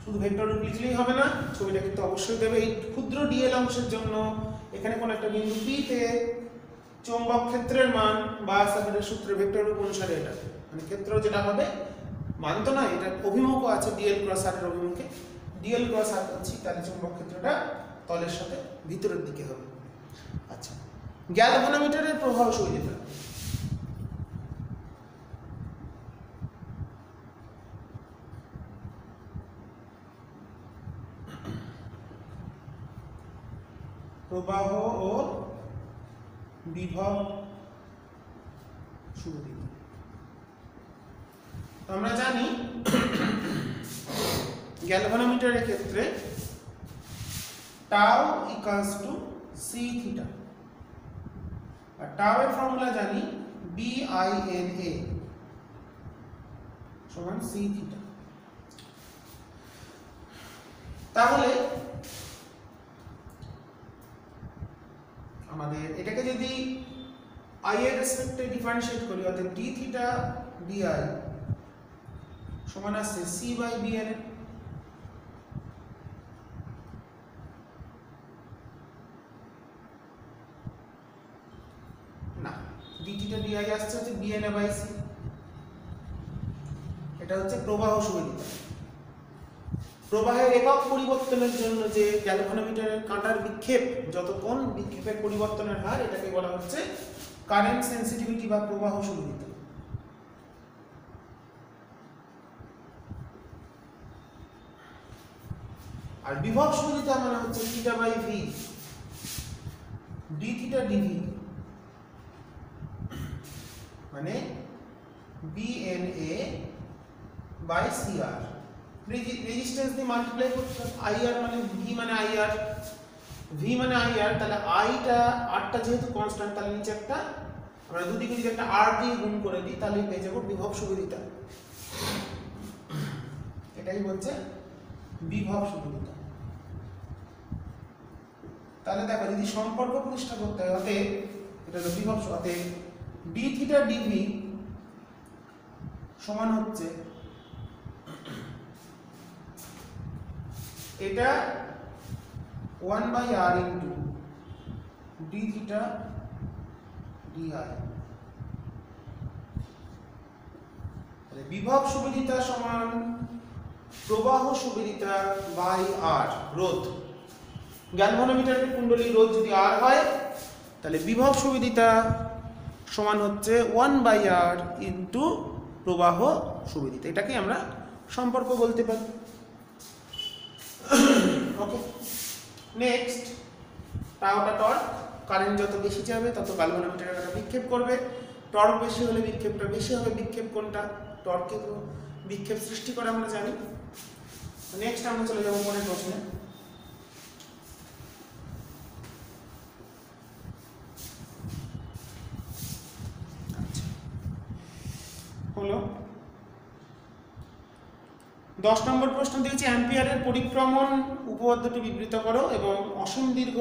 শুধু ভেক্টর রূপ লিখলেই হবে না, ছবিটা কিন্তু অবশ্যই দেবে। এই ক্ষুদ্র dl অংশের জন্য এখানে কোন একটা বিন্দু p তে চৌম্বক ক্ষেত্রের মান বায়োসাভার্টের সূত্রে ভেক্টর রূপ অনুসারে এটা, মানে ক্ষেত্র যেটা হবে, মান তো না, এটা অভিমুখও আছে dl ক্রস r এর অভিমুখে, dl ক্রস r হচ্ছে, তাহলে চৌম্বক ক্ষেত্রটা তলের সাথে ভিতরের দিকে হবে। আচ্ছা, গ্যালভানোমিটারের প্রভাবশীলতা, প্রবাহ ও বিভব সুবিধা। আমরা জানি গ্যালভানোমিটারের ক্ষেত্রে tau equals to C theta, আর টাউ এর ফর্মুলা জানি BINA সমান সি থিটা। তাহলে আমাদের এটাকে যদি i এর রেসপেক্টে ডিফারেন্সিয়েট করি, অর্থাৎ d থিটা bi সমান আসছে c বাই bn। না, d থিটা di আসছে হচ্ছে bn বাই c। এটা হচ্ছে প্রবাহ সুবিধা। প্রবাহের একক পরিবর্তনের জন্য যে গ্যালভানোমিটারের কাঁটার বিক্ষেপ, যত কোণ বিক্ষেপের পরিবর্তনের হার, এটাকে বলা হচ্ছে কারেন্ট সেন্সিটিভিটি বা প্রবাহ সুবিধা। আর বিভব সুবিধা মানে হচ্ছে theta by V, D theta DV মানে বিএনএ বাই সিআর। রেজিস্ট্যান্স দিয়ে মাল্টিপ্লাই করতে হবে, আইআর মানে ভি মানে আইআর, ভি মানে আইআর। তাহলে আইটা আরটা যেহেতু কনস্ট্যান্ট, তাহলে নিচে একটা আমরা দুদিকে যদি একটা আর দিয়ে গুণ করে দিই, তাহলে পেয়ে যাবো বিভব সুবিধা। এটাই হচ্ছে বিভব সুবিধা। তাহলে দেখো যদি সম্পর্ক প্রতিষ্ঠা করতে হয়, অতএব এটা হলো বিভব, অতএব ডি থিটা ডিভি সমান হচ্ছে এটা 1/r into D theta DI. তাহলে বিভব সুবিধা সমান প্রবাহ সুবিধা বাই আর, রোধ। গ্যালভানোমিটারের কুণ্ডলীর রোধ যদি আর হয়, তাহলে বিভব সুবিধা সমান হচ্ছে 1/r ইন্টু প্রবাহ সুবিধা। এটাকে আমরা সম্পর্ক বলতে পারি। ওকে, নেক্সট টাউটা টর্ক। কারেন্ট যত বেশি যাবে তত গ্যালভানোমিটারের কাঁটা বিক্ষেপ করবে, টর্ক বেশি হলে বিক্ষেপটা বেশি হবে। বিক্ষেপ কোনটা? টর্কে তো বিক্ষেপ সৃষ্টি করে আমরা জানি। নেক্সট আমরা চলে যাবো পরের প্রশ্নে। হলো 10 নম্বর প্রশ্ন দিয়েছে, অ্যাম্পিয়ারের পরিক্রমণ উপপাদ্যটি বিবৃত করো এবং অসীম দীর্ঘ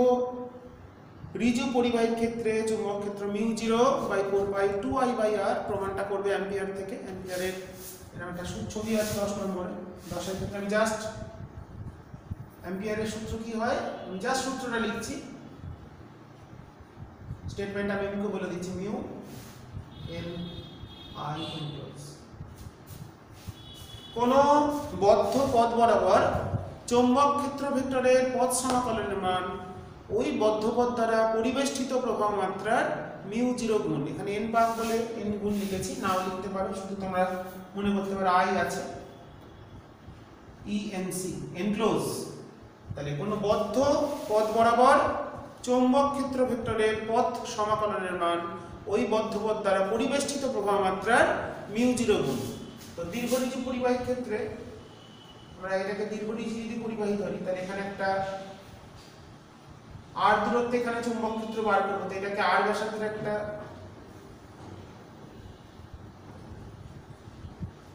ঋজু পরিবাহীর ক্ষেত্রে চুম্বক ক্ষেত্র μ0/4π2I/r প্রমাণটা করবে অ্যাম্পিয়ার থেকে। অ্যাম্পিয়ারের এরকম একটা ছবি আছে 10 নম্বরে। 10 এর ক্ষেত্রে আমি জাস্ট অ্যাম্পিয়ারের সূত্র কি হয় আমি জাস্ট সূত্রটা লিখছি, স্টেটমেন্ট আমি এমনি বলে দিচ্ছি, মিউ এন আই ইনভার্স। কোন বদ্ধ পথ বরাবর চৌম্বক ক্ষেত্র ভেক্টরের পথ সমাকলনের মান ওই বদ্ধ পথ দ্বারা পরিবেষ্টিত প্রবাহ মাত্রার μ0 গুণ। এখানে n পাক বলে n গুণ লিখেছি, নাও লিখতে পারো, শুধু তোমরা মনে করতে পারো i আছে, ENC এনক্লোজ। তাহলে কোন বদ্ধ পথ বরাবর চৌম্বক ক্ষেত্র ভেক্টরের পথ সমাকলনের মান ওই বদ্ধ পথ দ্বারা পরিবেষ্টিত প্রবাহ মাত্রার μ0 গুণ। তো দীর্ঘ ঋজু পরিবাহীর ক্ষেত্রে আমরা এটাকে দীর্ঘ ঋজু যদি পরিবাহী ধরি, তাহলে এখানে একটা r দূরত্বে এখানে চৌম্বক ক্ষেত্র বার করব, তো এটাকে r ব্যাসার্ধের একটা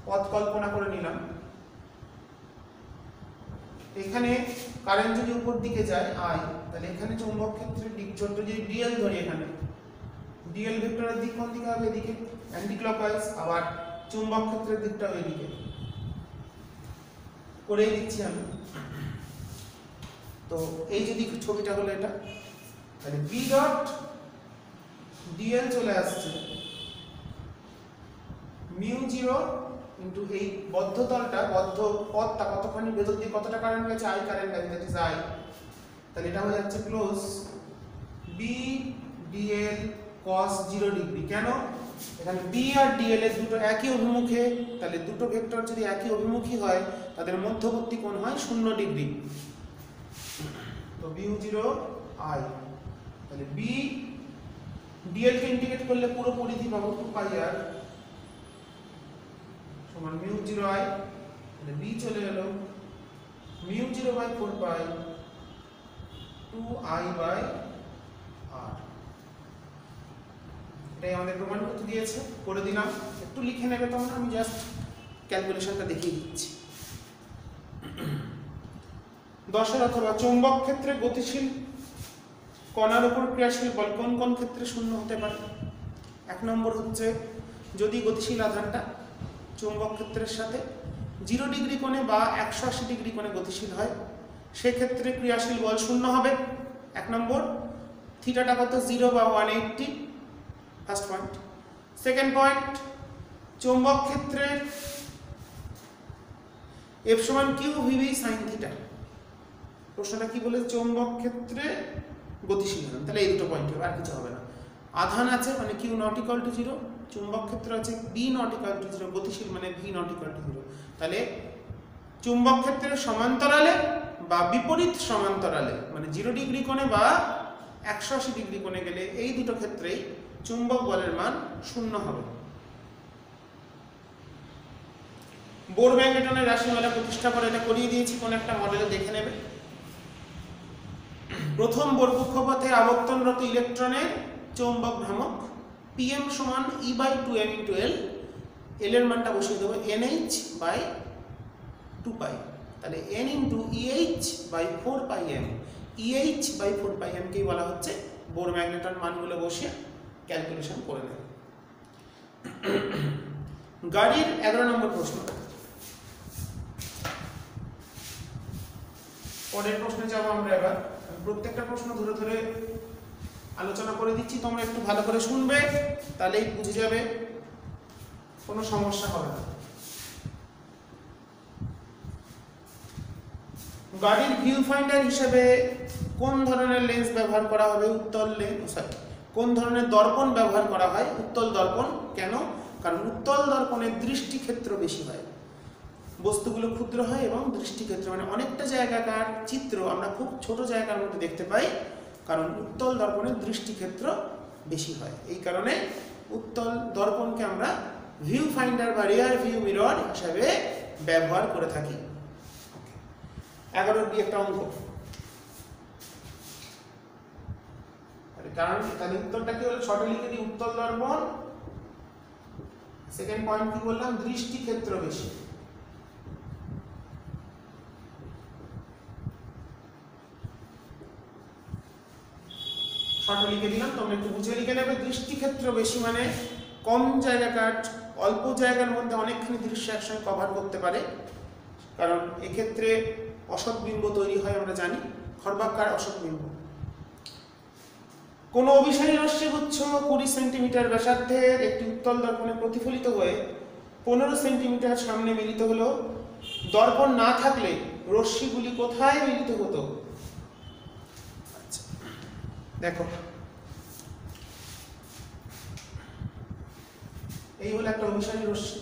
পথ কল্পনা করে নিলাম। এখানে কারেন্ট যদি উপর দিকে যায় I, তাহলে এখানে চৌম্বক ক্ষেত্রের দিক ছোট যদি dl ধরি, এখানে dl ভেক্টরের দিক কোন দিকে হবে? এদিকে, অ্যান্টি ক্লকওয়াইজ। আবার চুম্বক ক্ষেত্রের দিকটাও এদিকে করে দিচ্ছি আমি। তো এই যদি ছবিটা হলো এটা, তাহলে b ডট dl চলে আসছে μ0 ইনটু এই বদ্ধ তলটা, বদ্ধ পথটা কতখানি ভেতর দিয়ে কতটা কারেন্ট গেছে, I কারেন্ট গেছে, দ্যাট ইজ I। তাহলে এটা হয়ে যাচ্ছে close b dl cos 0 degree. কেন? এখানে b আর dl এর দুটো একই অভিমুখে, তাহলে দুটো ভেক্টর যদি একই অভিমুখী হয় তাদের মধ্যবর্তী কোণ হয় 0 ডিগ্রি। তো mu 0 i, তাহলে b dl কে ইন্টিগ্রেট করলে পুরো পরিধি পাবো 2 pi r সমান mu 0 i, তাহলে b চলে গেল mu 0 by 4 pi 2 i by r। এটাই আমাদের প্রমাণ করতে দিয়েছে, করে দিলাম। একটু লিখে নেবে তোমরা, আমি জাস্ট ক্যালকুলেশনটা দেখিয়ে দিচ্ছি। 10 অথবা চৌম্বক ক্ষেত্রে গতিশীল কণার উপর ক্রিয়াশীল বল কোন কোন ক্ষেত্রে শূন্য হতে পারে? 1 নম্বর হচ্ছে যদি গতিশীল আধানটা চৌম্বক ক্ষেত্রের সাথে 0 ডিগ্রি কোণে বা 180 ডিগ্রি কোণে গতিশীল হয়, সেক্ষেত্রে ক্রিয়াশীল বল শূন্য হবে। 1 নম্বর, থিটাটা কত? 0 বা 180, ফার্স্ট পয়েন্ট। সেকেন্ড পয়েন্ট, চৌম্বক ক্ষেত্রে F সমান q ভিভি sin থিটা। প্রশ্নটা কি বলে? চৌম্বক ক্ষেত্রে গতিশীল আধান, তাহলে এই দুটো পয়েন্ট হবে, আর কিছু হবে না। আধান আছে মানে q নট ইকুয়াল টু 0, চুম্বক ক্ষেত্র আছে b নট ইকুয়াল টু 0, গতিশীল মানে v নট ইকুয়াল টু 0। তাহলে চুম্বক ক্ষেত্রের সমান্তরালে বা বিপরীত সমান্তরালে মানে 0 ডিগ্রি কোণে বা 180 ডিগ্রি কোণে গেলে এই দুটো ক্ষেত্রেই চুম্বক বলের মান শূন্য হবে। বোর ম্যাগনেটনের রাশিমালা প্রতিষ্ঠা করে এটা করিয়ে দিয়েছি, কোন একটা মডেলে দেখে নেবে। প্রথম বোর কক্ষপথে আবর্তনরত ইলেকট্রনের চৌম্বক ভ্রামক pm সমান e by 2m into l, l এর মানটা বসিয়ে দেবো nh বাই 2 পাই, তাহলে n into eh by 4 pi m, eh by 4 pi m কেই বলা হচ্ছে বোর ম্যাগনেটন। মানগুলো বসিয়ে ক্যালকুলেশন করে নেবে। গাড়ির 11 নম্বর প্রশ্ন। পরের প্রশ্নে যাবো আমরা এবার। প্রত্যেকটা প্রশ্ন ধরে ধরে আলোচনা করে দিচ্ছি, তোমরা একটু ভালো করে শুনবে, তাহলেই বুঝে যাবে, কোনো সমস্যা হবে না। গাড়ির ভিউ ফাইন্ডার হিসেবে কোন ধরনের লেন্স ব্যবহার করা হবে? উত্তল লেন্স। কোন ধরনের দর্পণ ব্যবহার করা হয়? উত্তল দর্পণ। কেন? কারণ উত্তল দর্পণের দৃষ্টিক্ষেত্র বেশি হয়, বস্তুগুলো ক্ষুদ্র হয় এবং দৃষ্টিক্ষেত্র মানে অনেকটা জায়গাকার চিত্র আমরা খুব ছোট জায়গার মধ্যে দেখতে পাই, কারণ উত্তল দর্পণের দৃষ্টিক্ষেত্র বেশি হয়। এই কারণে উত্তল দর্পণকে আমরা ভিউ ফাইন্ডার বা রিয়ার ভিউ মিরর হিসাবে ব্যবহার করে থাকি। 11 একটা অঙ্ক, কারণ তাহলে উত্তরটা কি হলো? শর্টে লিখে দিই উত্তল দর্পণ। সেকেন্ড পয়েন্ট কি বললাম? দৃষ্টিক্ষেত্র বেশি। শর্টে লিখে দিলাম, তোমরা একটু বুঝে লিখে নেবে। দৃষ্টিক্ষেত্র বেশি মানে কম জায়গাকার, অল্প জায়গার মধ্যে অনেকখানি দৃশ্য একসঙ্গে কভার করতে পারে, কারণ এক্ষেত্রে অসৎ বিম্ব তৈরি হয়, আমরা জানি খর্বাকার অসৎ বিম্ব। কোন অভিসারী রশ্মিগুচ্ছ 20 সেন্টিমিটার ব্যাসার্ধের একটি উত্তল দর্পণে প্রতিফলিত হয়ে 15 সেন্টিমিটার সামনে মিলিত হলো। দর্পণ না থাকলে রশ্মিগুলি কোথায় মিলিত হতো? আচ্ছা দেখো, এই হলো একটা অভিসারী রশ্মি,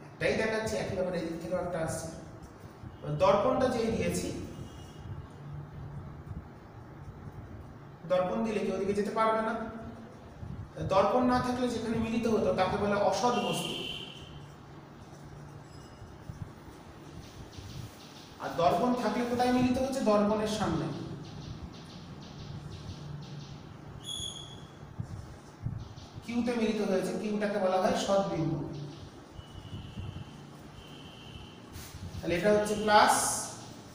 একটাই দেখাচ্ছে, একই ব্যাপারে এই দিক থেকে একটা আসছে। দর্পণটা যেই দিয়েছি, দর্পণ দিলে কেউ ওদিকে যেতে পারবে না। দর্পণ না থাকলে যেখানে মিলিত হতো তাকে বলে অসৎ বস্তু, আর দর্পণ থাকলে কোথায় মিলিত হচ্ছে? দর্পণের সামনে। কিউতে মিলিত হয়েছে, কিউটাকে বলা হয় সৎ বিন্দু। তাহলে এটা হচ্ছে প্লাস,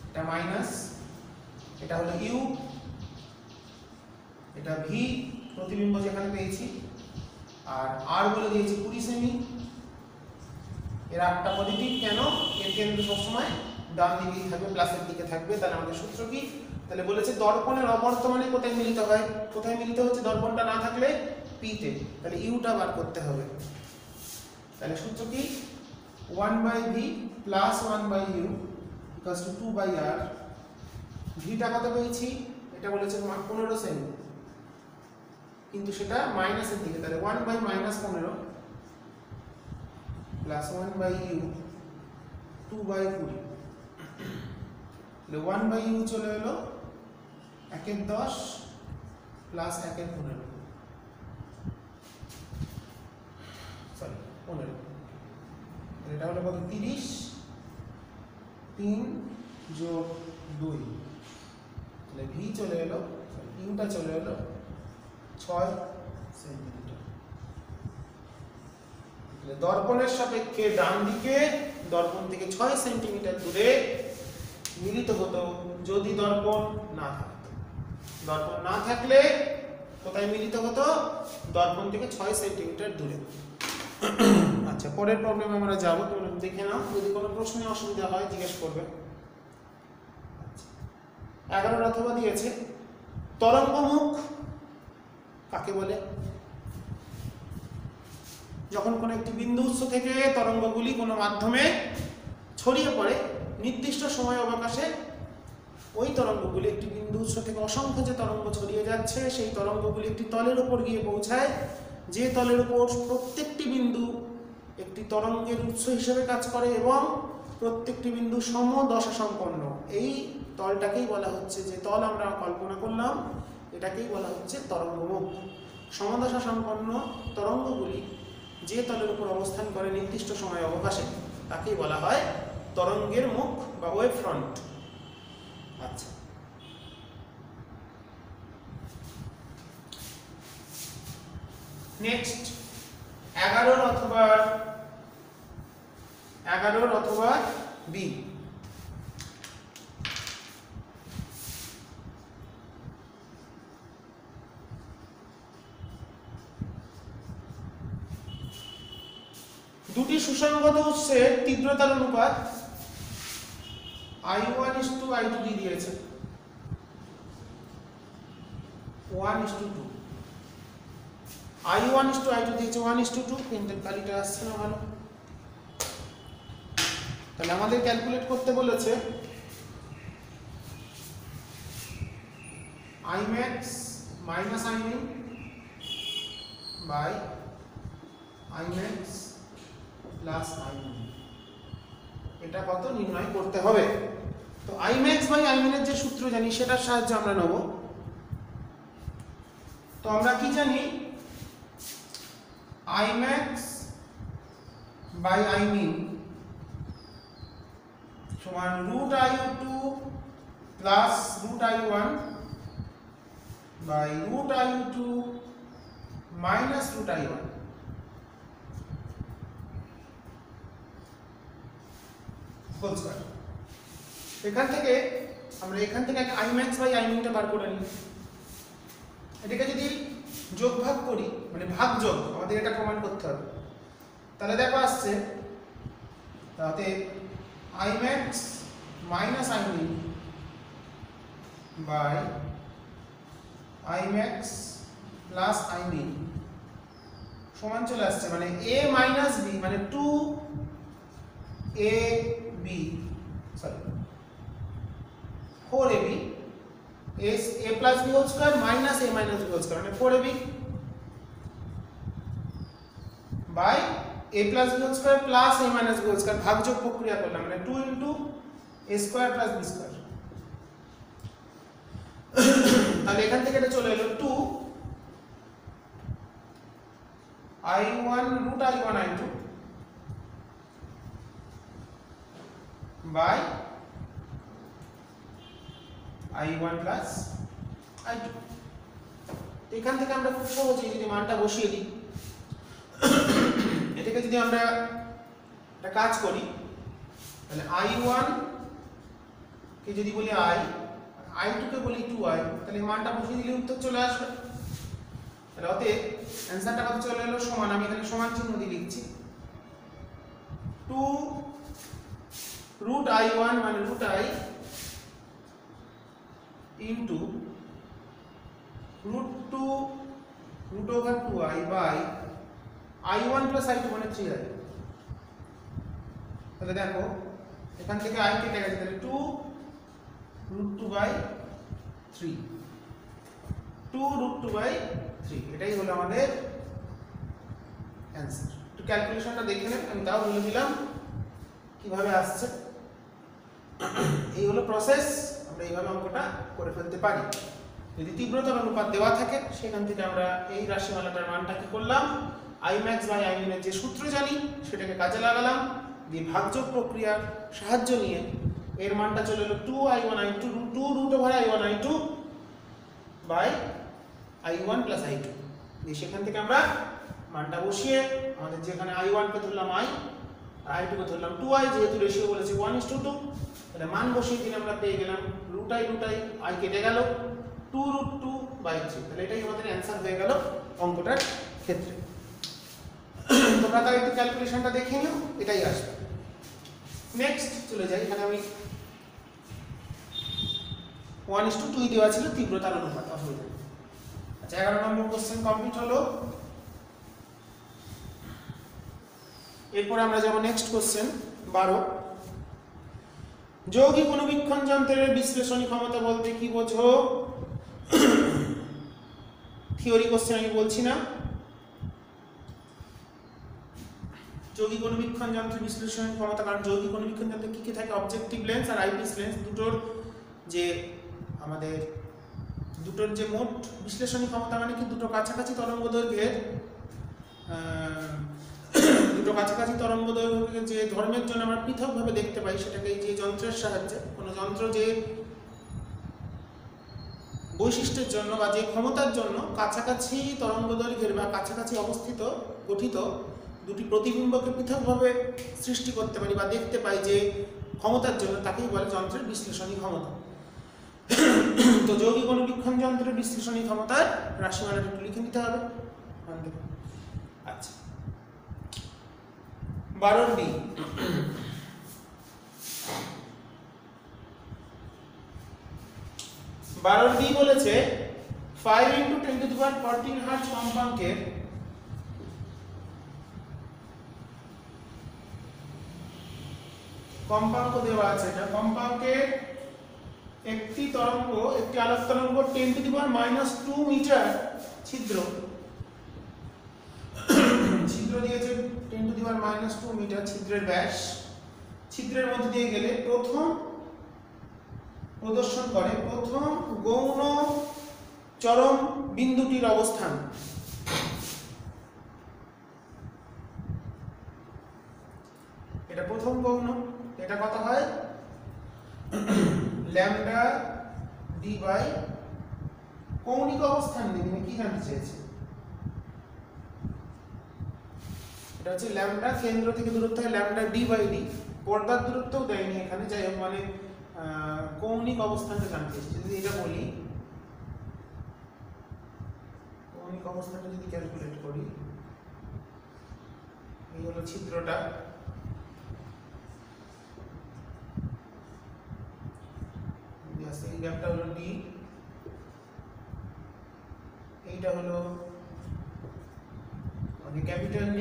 এটা মাইনাস, এটা হলো ইউ, এটা ভি প্রতিবিম্ব যেখানে পেয়েছি, আর আর বলে দিয়েছি 20 সেমি। এর আটটা পজিটিভ, কেন? এর কেন্দ্র সবসময় ডান দিকেই থাকবে, প্লাসের দিকে থাকবে। তাহলে আমাদের সূত্র কি? তাহলে বলেছে দর্পণের অবর্তমানে কোথায় মিলিত হয়? কোথায় মিলিত হচ্ছে? দর্পণটা না থাকলে পি তে। তাহলে ইউটা বার করতে হবে। তাহলে সূত্র কি? 1/v + 1/u = 2/r। ভিটা কত পেয়েছি? এটা বলেছে 15 সেমি, কিন্তু সেটা মাইনাসের দিকে, তাহলে 1/-15 প্লাস 1/u 2/20, তাহলে 1/u চলে এলো 1/10 প্লাস 1/15, সরি 15, এটা হলো কত 30, 3 যোগ 2, তাহলে ভি চলে এলো, ইউটা চলে এলো 6 সেন্টিমিটার। তাহলে দর্পণের সাপেক্ষে ডান দিকে দর্পণ থেকে 6 সেন্টিমিটার দূরে মিলিত হতো যদি দর্পণ না থাকতো। দর্পণ না থাকলে কোথায় মিলিত হতো? দর্পণ থেকে 6 সেন্টিমিটার দূরে। আচ্ছা, পরের প্রবলেমে আমরা যাব, তোমরা দেখে নাও, যদি কোনো প্রশ্নে অসুবিধা হয় জিজ্ঞেস করবে। 11 অথবা দিয়েছে তরঙ্গমুখ কাকে বলে? যখন কোনো একটি বিন্দু উৎস থেকে তরঙ্গগুলি কোনো মাধ্যমে ছড়িয়ে পড়ে নির্দিষ্ট সময় অবকাশে, ওই তরঙ্গগুলি একটি বিন্দু উৎস থেকে অসংখ্য যে তরঙ্গ ছড়িয়ে যাচ্ছে সেই তরঙ্গগুলি একটি তলের উপর গিয়ে পৌঁছায়, যে তলের উপর প্রত্যেকটি বিন্দু একটি তরঙ্গের উৎস হিসেবে কাজ করে এবং প্রত্যেকটি বিন্দু সমদশা সম্পন্ন। এই তলটাকেই বলা হচ্ছে, যে তল আমরা কল্পনা করলাম এটাকেই বলা হচ্ছে তরঙ্গমুখ। সমদশা সম্পন্ন তরঙ্গগুলি যে তলের উপর অবস্থান করে নির্দিষ্ট সময় অবকাশে তাকেই বলা হয় তরঙ্গের মুখ বা ওয়েভ ফ্রন্ট। আচ্ছা, নেক্সট 11 অথবা বি। দুটি সুসংগত উৎসের তীব্রতার অনুপাত I1:I2 দিয়েছে 1:2, I1:I2 দিয়েছে 1:2, কিন্তু কালিটা আসছে না ভালো। তাহলে আমাদের ক্যালকুলেট করতে বলেছে Imax minus Imin by Imax plus Imin, এটা কত নির্ণয় করতে হবে। তো Imax by Imin এর যে সূত্র জানি সেটার সাহায্যে আমরা নেব। তো আমরা কি জানি? Imax by Imin সমান √IU2 plus √IU1 by √IU2 minus √IU1। এখান থেকে আমরা একটা Imax by Imin টা বার করে নিই। এটাকে যদি যোগ ভাগ করি, মানে ভাগ যোগ, আমাদের এটা প্রমাণ করতে হবে। তাহলে দেখো আসছে, তাতে Imax minus Imin by Imax plus Imin সমান চলে আসছে, মানে a minus b, মানে 2ab, sorry 4ab is a plus b whole square minus a minus b whole square, মানে 4ab by a plus b whole square plus a minus b whole square, ভাগযোগ প্রক্রিয়া করলাম, মানে 2 into a square plus b square। তাহলে এখান থেকে এটা চলে এলো 2 I1 √I1I2 by I1 plus I2। এখান থেকে আমরা খুব সহজেই যদি মানটা বসিয়ে দিই, এটাকে যদি আমরা একটা কাজ করি, তাহলে I1 কে যদি বলি I, I2 কে বলি 2I, তাহলে মানটা বসিয়ে দিলে উত্তর চলে আসবে। তাহলে অতএব অ্যানসারটা কত চলে এলো? সমান, আমি এখানে সমান চিহ্ন দিয়ে লিখছি, 2 √I1 মানে √I into √2 √2I by I1 plus I2 মানে 3I। তাহলে দেখো এখান থেকে I কেটে গেছে, তাহলে 2 √2/3 2√2/3 এটাই হলো আমাদের অ্যান্সার। একটু ক্যালকুলেশনটা দেখে নেন, আমি তাও বলে দিলাম কিভাবে আসছে। এই হলো প্রসেস, আমরা এইভাবে অঙ্কটা করে ফেলতে পারি। যদি তীব্রতার অনুপাত দেওয়া থাকে সেখান থেকে আমরা এই রাশিমালাটার মানটা কি করলাম, Imax বাই Imin এর যে সূত্র জানি সেটাকে কাজে লাগালাম, দিয়ে ভাগযোগ প্রক্রিয়ার সাহায্য নিয়ে এর মানটা চলে এলো 2i1i2 2√i1i2 by i1 plus i2। দিয়ে সেখান থেকে আমরা মানটা বসিয়ে আমাদের যেখানে i1 কে ধরলাম i আর i2 কে ধরলাম 2i, যেহেতু রেশিও বলেছে 1:2, তাহলে মান বসিয়ে দিলে আমরা পেয়ে গেলাম √i i কেটে গেল 2√2/3। তাহলে এটাই আমাদের অ্যান্সার হয়ে গেল অঙ্কটার ক্ষেত্রে। তোমরা তার একটু ক্যালকুলেশনটা দেখে নিও, এটাই আসবে। নেক্সট চলে যাই, এখানে আমি 1:2 দেওয়া ছিল তীব্রতার অনুপাত, অসুবিধা নেই। আচ্ছা, 11 নম্বর কোশ্চেন কমপ্লিট হলো। এরপর আমরা যাব নেক্সট কোশ্চেন 12। যৌগিক অনুবীক্ষণ যন্ত্রের বিশ্লেষণী ক্ষমতা বলতে কি বোঝো? থিওরি কোশ্চেন আমি বলছি না। যৌগিক অনুবীক্ষণ যন্ত্রের বিশ্লেষণী ক্ষমতা, কারণ যৌগিক অনুবীক্ষণ যন্ত্রে কি কি থাকে, অবজেক্টিভ লেন্স আর আইপিস লেন্স, দুটোর যে আমাদের দুটোর যে মোট বিশ্লেষণী ক্ষমতা মানে কি দুটো কাছাকাছি তরঙ্গদৈর্ঘ্যের যে ধর্মের জন্য আমরা পৃথকভাবে দেখতে পাই সেটাকে এই যে যন্ত্রের সাহায্যে, কোনো যন্ত্র যে বৈশিষ্ট্যের জন্য বা যে ক্ষমতার জন্য কাছাকাছি তরঙ্গদৈর্ঘ্যের বা কাছাকাছি অবস্থিত গঠিত দুটি প্রতিবিম্বকে পৃথকভাবে সৃষ্টি করতে পারি বা দেখতে পাই যে ক্ষমতার জন্য, তাকেই বলে যন্ত্রের বিশ্লেষণী ক্ষমতা। তো যৌগিক অনুবীক্ষণ যন্ত্রের বিশ্লেষণী ক্ষমতার রাশিমালাটা একটু লিখে নিতে হবে। আচ্ছা, 12B বলেছে 5 × 10⁻14 হার্জ কম্পাঙ্কের কম্পাঙ্ক দেওয়া আছে। এটা কম্পাঙ্কের একটি তরঙ্গ, একটি আলোক তরঙ্গ 10⁻² মিটার ছিদ্র দিয়েছে, 10⁻² মিটার ছিদ্রের ব্যাস। ছিদ্রের মধ্যে দিয়ে গেলে প্রদর্শন করে প্রথম গৌণ চরম বিন্দুটির অবস্থান। এটা প্রথম গৌণ, এটা কত হয় λd/, কৌণিক অবস্থান দিনে কি জানতে চেয়েছে, এটা হচ্ছে ল্যামডা, কেন্দ্র থেকে দূরত্ব হয় λd/d, পর্দার দূরত্বও দেয়নি এখানে, যাই হোক মানে কৌণিক অবস্থানটা জানতে চেয়েছে। যদি এটা বলি কৌণিক অবস্থানটা যদি ক্যালকুলেট করি, এই হলো ছিদ্রটা, এই গ্যাপটা হলো d, এইটা হলো মানে ক্যাপিটাল D।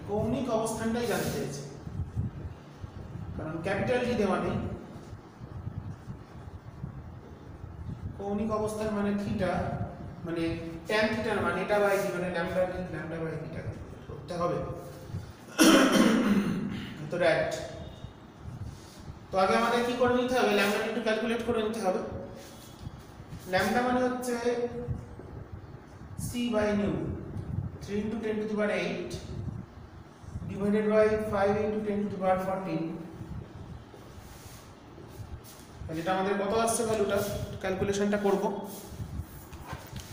কৌণিক অবস্থানটাই জানতে চেয়েছে, কারণ ক্যাপিটাল D দেওয়া নেই। কৌণিক অবস্থান মানে থিটা, মানে tan থিটার মানে এটা বাই d, মানে λ/d করতে হবে। তো রাইট, তো আগে আমাদের কি করে নিতে হবে, ল্যামডা একটু ক্যালকুলেট করে নিতে হবে। ল্যামডা মানে হচ্ছে c/μ, 3 × 10⁸ divided by 5 × 10⁻14। তাহলে এটা আমাদের কত আসছে ভ্যালুটা, ক্যালকুলেশনটা করব।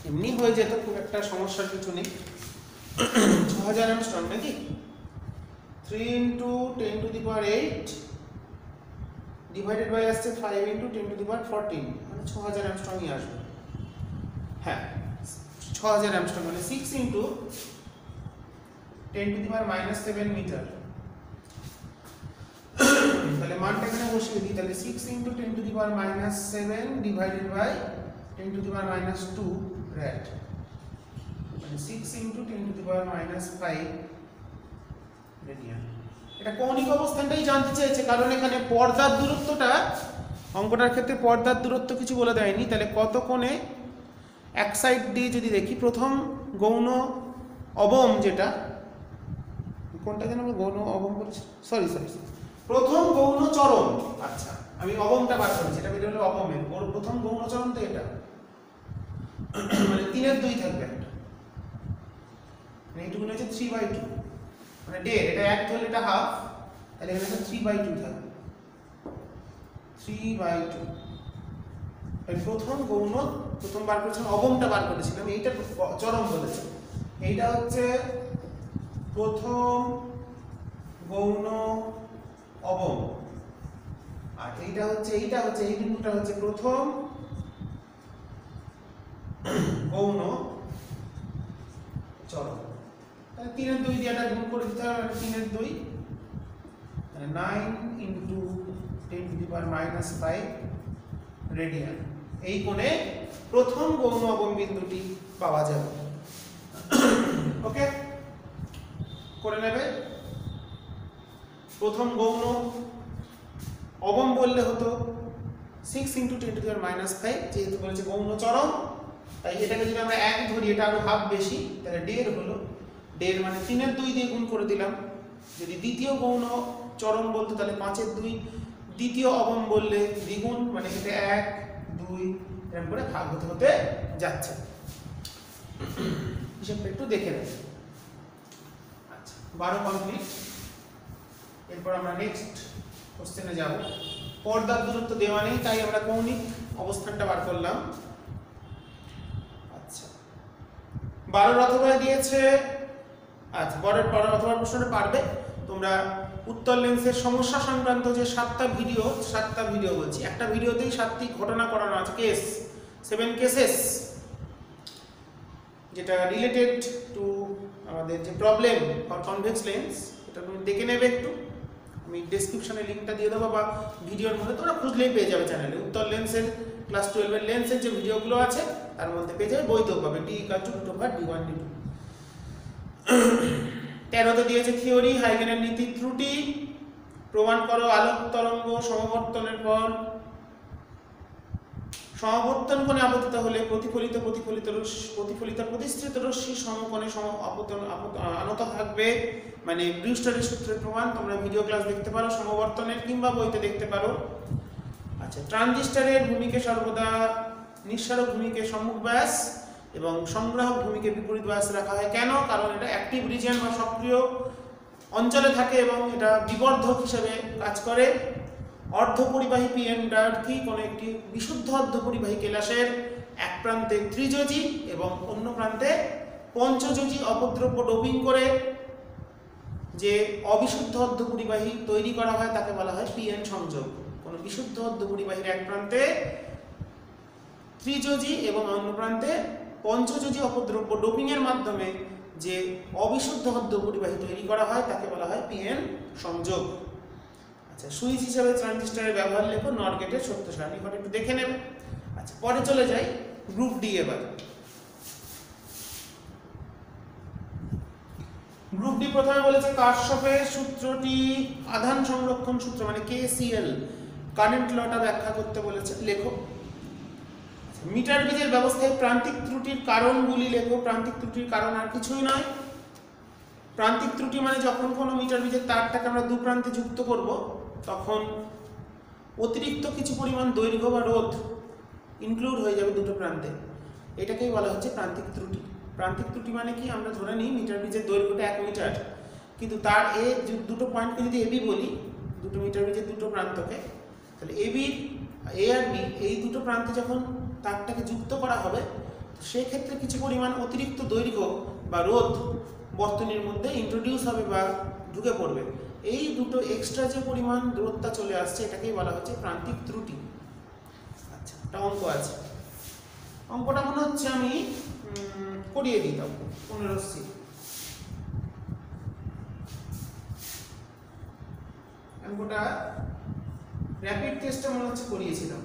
এমনি হয়ে যেত, খুব একটা সমস্যার কিছু নেই। 6000 অ্যাংস্ট্রম নাকি, 3 × 10⁸ ডিভাইডেড বাই আসছে 5 × 10⁻14, মানে 6000 অ্যাংস্ট্রমই আসবে। হ্যাঁ, 6000 অ্যাংস্ট্রম মানে 6 × 10⁻⁻7 মিটার। তাহলে মানটা এখানে বসিয়ে দিই, তাহলে 6 × 10⁻7 ডিভাইডেড বাই 10⁻² রেড, মানে 6 × 10⁻5 রেডিয়ান। এটা কৌণিক অবস্থানটাই জানতে চেয়েছে, কারণ এখানে পর্দার দূরত্বটা অঙ্কটার ক্ষেত্রে পর্দার দূরত্ব কিছু বলে দেয়নি, তাহলে কত কোণে এক সাইড দিয়ে যদি দেখি, প্রথম গৌণ অবম যেটা, কোনটা যেন আমরা গৌণ অবম বলছি, সরি প্রথম গৌণ চরণ, আচ্ছা আমি অবমটা বার করেছি, এটা বের হলো অবমের প্রথম গৌণ চরণ, তো এটা মানে 3/2 থাকবে একটা, মানে এইটুকু হচ্ছে 3/2, মানে দেড়, এটা এক ধরলে এটা হাফ, তাহলে এখানে 3/2 থাকবে, 3/2। প্রথম গৌণ, প্রথম বার করেছিলাম অবমটা বার করেছিলাম, এইটা চরম বলেছে, এইটা হচ্ছে প্রথম গৌণ অবম, আর এইটা হচ্ছে এই বিন্দুটা হচ্ছে প্রথম গৌণ চরম। তাহলে 3/2 দিয়ে এটা গুণ করে দিতে হবে, 3/2 মানে 9 × 10⁻⁵ রেডিয়ান, এই কোণে প্রথম গৌণ অবম বিন্দুটি পাওয়া যাবে। ওকে, করে নেবে। প্রথম গৌণ অবম বললে হতো 6 × 10⁻⁵, যেহেতু বলেছে গৌণ চরম, তাই এটাকে যদি আমরা 1 ধরি, এটা আরো হাফ বেশি, তাহলে 1.5 হলো, 1.5 মানে 3/2 দিয়ে গুণ করে দিলাম। যদি দ্বিতীয় গৌণ চরম বলতো তাহলে 5/2, দ্বিতীয় অবম বললে দ্বিগুণ, মানে এটা 1 2 এরকম করে ভাগ হতে হতে যাচ্ছে। হিসাবটা একটু দেখে নেব। আচ্ছা, 12 কমপ্লিট। এরপর আমরা নেক্সট কোশ্চেনে যাব। পর্দার দূরত্ব দেওয়া নেই, তাই আমরা কৌণিক অবস্থানটা বার করলাম। আচ্ছা, 12 অথবা দিয়েছে। আচ্ছা, পরের অথবা প্রশ্নটা পারবে তোমরা। উত্তল লেন্সের সমস্যা সংক্রান্ত যে 7টা ভিডিও বলছি, একটা ভিডিওতেই 7টি ঘটনা করানো আছে, কেস 7 কেসেস, যেটা রিলেটেড টু আমাদের যে প্রবলেম ফর কনভেক্স লেন্স, এটা তুমি দেখে নেবে একটু। আমি ডেসক্রিপশনে লিঙ্কটা দিয়ে দেবো, বা ভিডিওর মধ্যে তোমরা খুঁজলেই পেয়ে যাবে চ্যানেলে। উত্তল লেন্সের ক্লাস 12 এর লেন্সের যে ভিডিওগুলো আছে তার মধ্যে পেয়ে যাবে, বইতেও পাবে, D = D1 D2। 13তে দিয়েছে থিওরি, হাইগেনের নীতি ত্রুটি প্রমাণ করো। আলোক তরঙ্গ সমবর্তনের পর সমবর্তন কোণে আপতিত হলে প্রতিফলিত প্রতিসৃত রশ্মি সমকোণে আনত থাকবে, মানে ব্রিউস্টারের সূত্রের প্রমাণ। তোমরা ভিডিও ক্লাস দেখতে পারো সমবর্তনের, কিংবা বইতে দেখতে পারো। আচ্ছা, ট্রানজিস্টরের ভূমিকে সর্বদা নিঃসারক ভূমিকে সম্মুখ ব্যাস এবং সংগ্রাহক ভূমিকে বিপরীত ব্যাস রাখা হয়। কেন? কারণ এটা অ্যাক্টিভ রিজিয়ন বা সক্রিয় অঞ্চলে থাকে এবং এটা বিবর্ধক হিসেবে কাজ করে। অর্ধপরিবাহী পিএন ডায়োডটি কোনো একটি বিশুদ্ধ অর্ধপরিবাহী কেলাসের এক প্রান্তে ত্রিযোজী এবং অন্য প্রান্তে পঞ্চযোজী অপদ্রব্য ডোপিং করে যে অবিশুদ্ধ অর্ধপরিবাহী তৈরি করা হয় তাকে বলা হয় পিএন সংযোগ। কোনো বিশুদ্ধ অর্ধপরিবাহীর এক প্রান্তে ত্রিযোজী এবং অন্য প্রান্তে পঞ্চযোজী অপদ্রব্য ডোপিং এর মাধ্যমে যে অবিশুদ্ধ অর্ধপরিবাহী তৈরি করা হয় তাকে বলা হয় পিএন সংযোগ। আচ্ছা, সুইচ হিসেবে ট্রানজিস্টরের ব্যবহার লেখো, নট গেটের সত্য সারণী ঘটে একটু দেখে নেবে। আচ্ছা, পরে চলে যাই গ্রুপ ডি। এবার গ্রুপ ডি প্রথমে বলেছে কারশফের সূত্রটি আধান সংরক্ষণ সূত্র, মানে KCL, কারেন্ট লটা ব্যাখ্যা করতে বলেছে, লেখো। মিটার গেজের ব্যবস্থায় প্রান্তিক ত্রুটির কারণগুলি লেখো। প্রান্তিক ত্রুটির কারণ আর কিছুই নয়, প্রান্তিক ত্রুটি মানে যখন কোনো মিটার গেজের তারটাকে আমরা দু প্রান্তে যুক্ত করব, তখন অতিরিক্ত কিছু পরিমাণ দৈর্ঘ্য বা রোধ ইনক্লুড হয়ে যাবে দুটো প্রান্তে, এটাকেই বলা হচ্ছে প্রান্তিক ত্রুটি। প্রান্তিক ত্রুটি মানে কি, আমরা ধরে নিই মিটার গেজের দৈর্ঘ্যটা 1 মিটার, কিন্তু তার দুটো পয়েন্টকে যদি এবি বলি, দুটো মিটার গেজের দুটো প্রান্তকে, তাহলে এ আর বি এই দুটো প্রান্তে যখন তারটাকে যুক্ত করা হবে, সেক্ষেত্রে কিছু পরিমাণ অতিরিক্ত দৈর্ঘ্য বা রোধ বর্তনীর মধ্যে ইন্ট্রোডিউস হবে বা ঢুকে পড়বে। এই দুটো এক্সট্রা যে পরিমাণ দূরত্ব চলে আসছে এটাকেই বলা হচ্ছে প্রান্তিক ত্রুটি। আচ্ছা, একটা অঙ্ক আছে, অঙ্কটা মনে হচ্ছে আমি করিয়ে দিতাম 15C। অঙ্কটা র্যাপিড টেস্টে মনে হচ্ছে করিয়েছিলাম।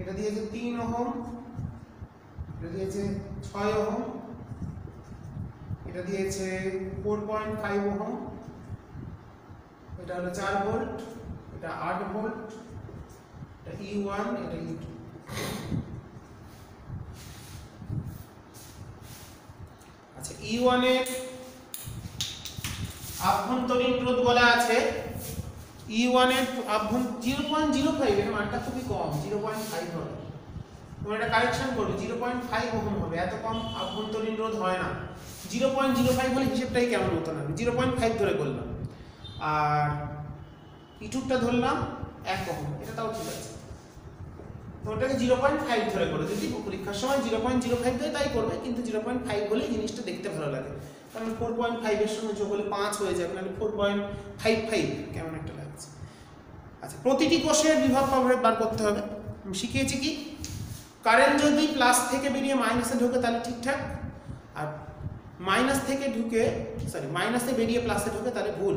এটা দিয়েছে 3 ওহম, এটা দিয়েছে 6 ওহম, এটা এটা দিয়েছে 4.5 ওহম, এটা হলো 4 ভোল্ট, এটা 8 ভোল্ট, এটা E1, এটা E2। আচ্ছা, E1 এর আভ্যন্তরীণ রোধ বলা আছে, E1 এর 0.05 এর মানটা খুবই কম, 0.5 হবে। তোমরা এটা কারেকশন করবে, 0.5 ওহম হবে, এত কম আভ্যন্তরীণ রোধ হয় না। 0.05 হলে হিসেবটাই কেমন হতো না, 0.5 ধরে করলাম, আর E2টা ধরলাম 1 ওহম, এটা তাও ঠিক আছে। তো ওটাকে 0.5 ধরে করো, যদি পরীক্ষার সময় 0.05 দেয় তাই করবে, কিন্তু 0.5 হলে জিনিসটা দেখতে ভালো লাগে, কারণ 4.5 এর সঙ্গে যোগ হলে 5 হয়ে যাবে, নাহলে 4.55 কেমন একটা লাগছে। আচ্ছা, প্রতিটি কোষের বিভব প্রভেদ বার করতে হবে। আমি শিখিয়েছি কি, কারেন্ট যদি প্লাস থেকে বেরিয়ে মাইনাসে ঢোকে তাহলে ঠিকঠাক, আর মাইনাসে বেরিয়ে প্লাসে ঢোকে তাহলে ভুল।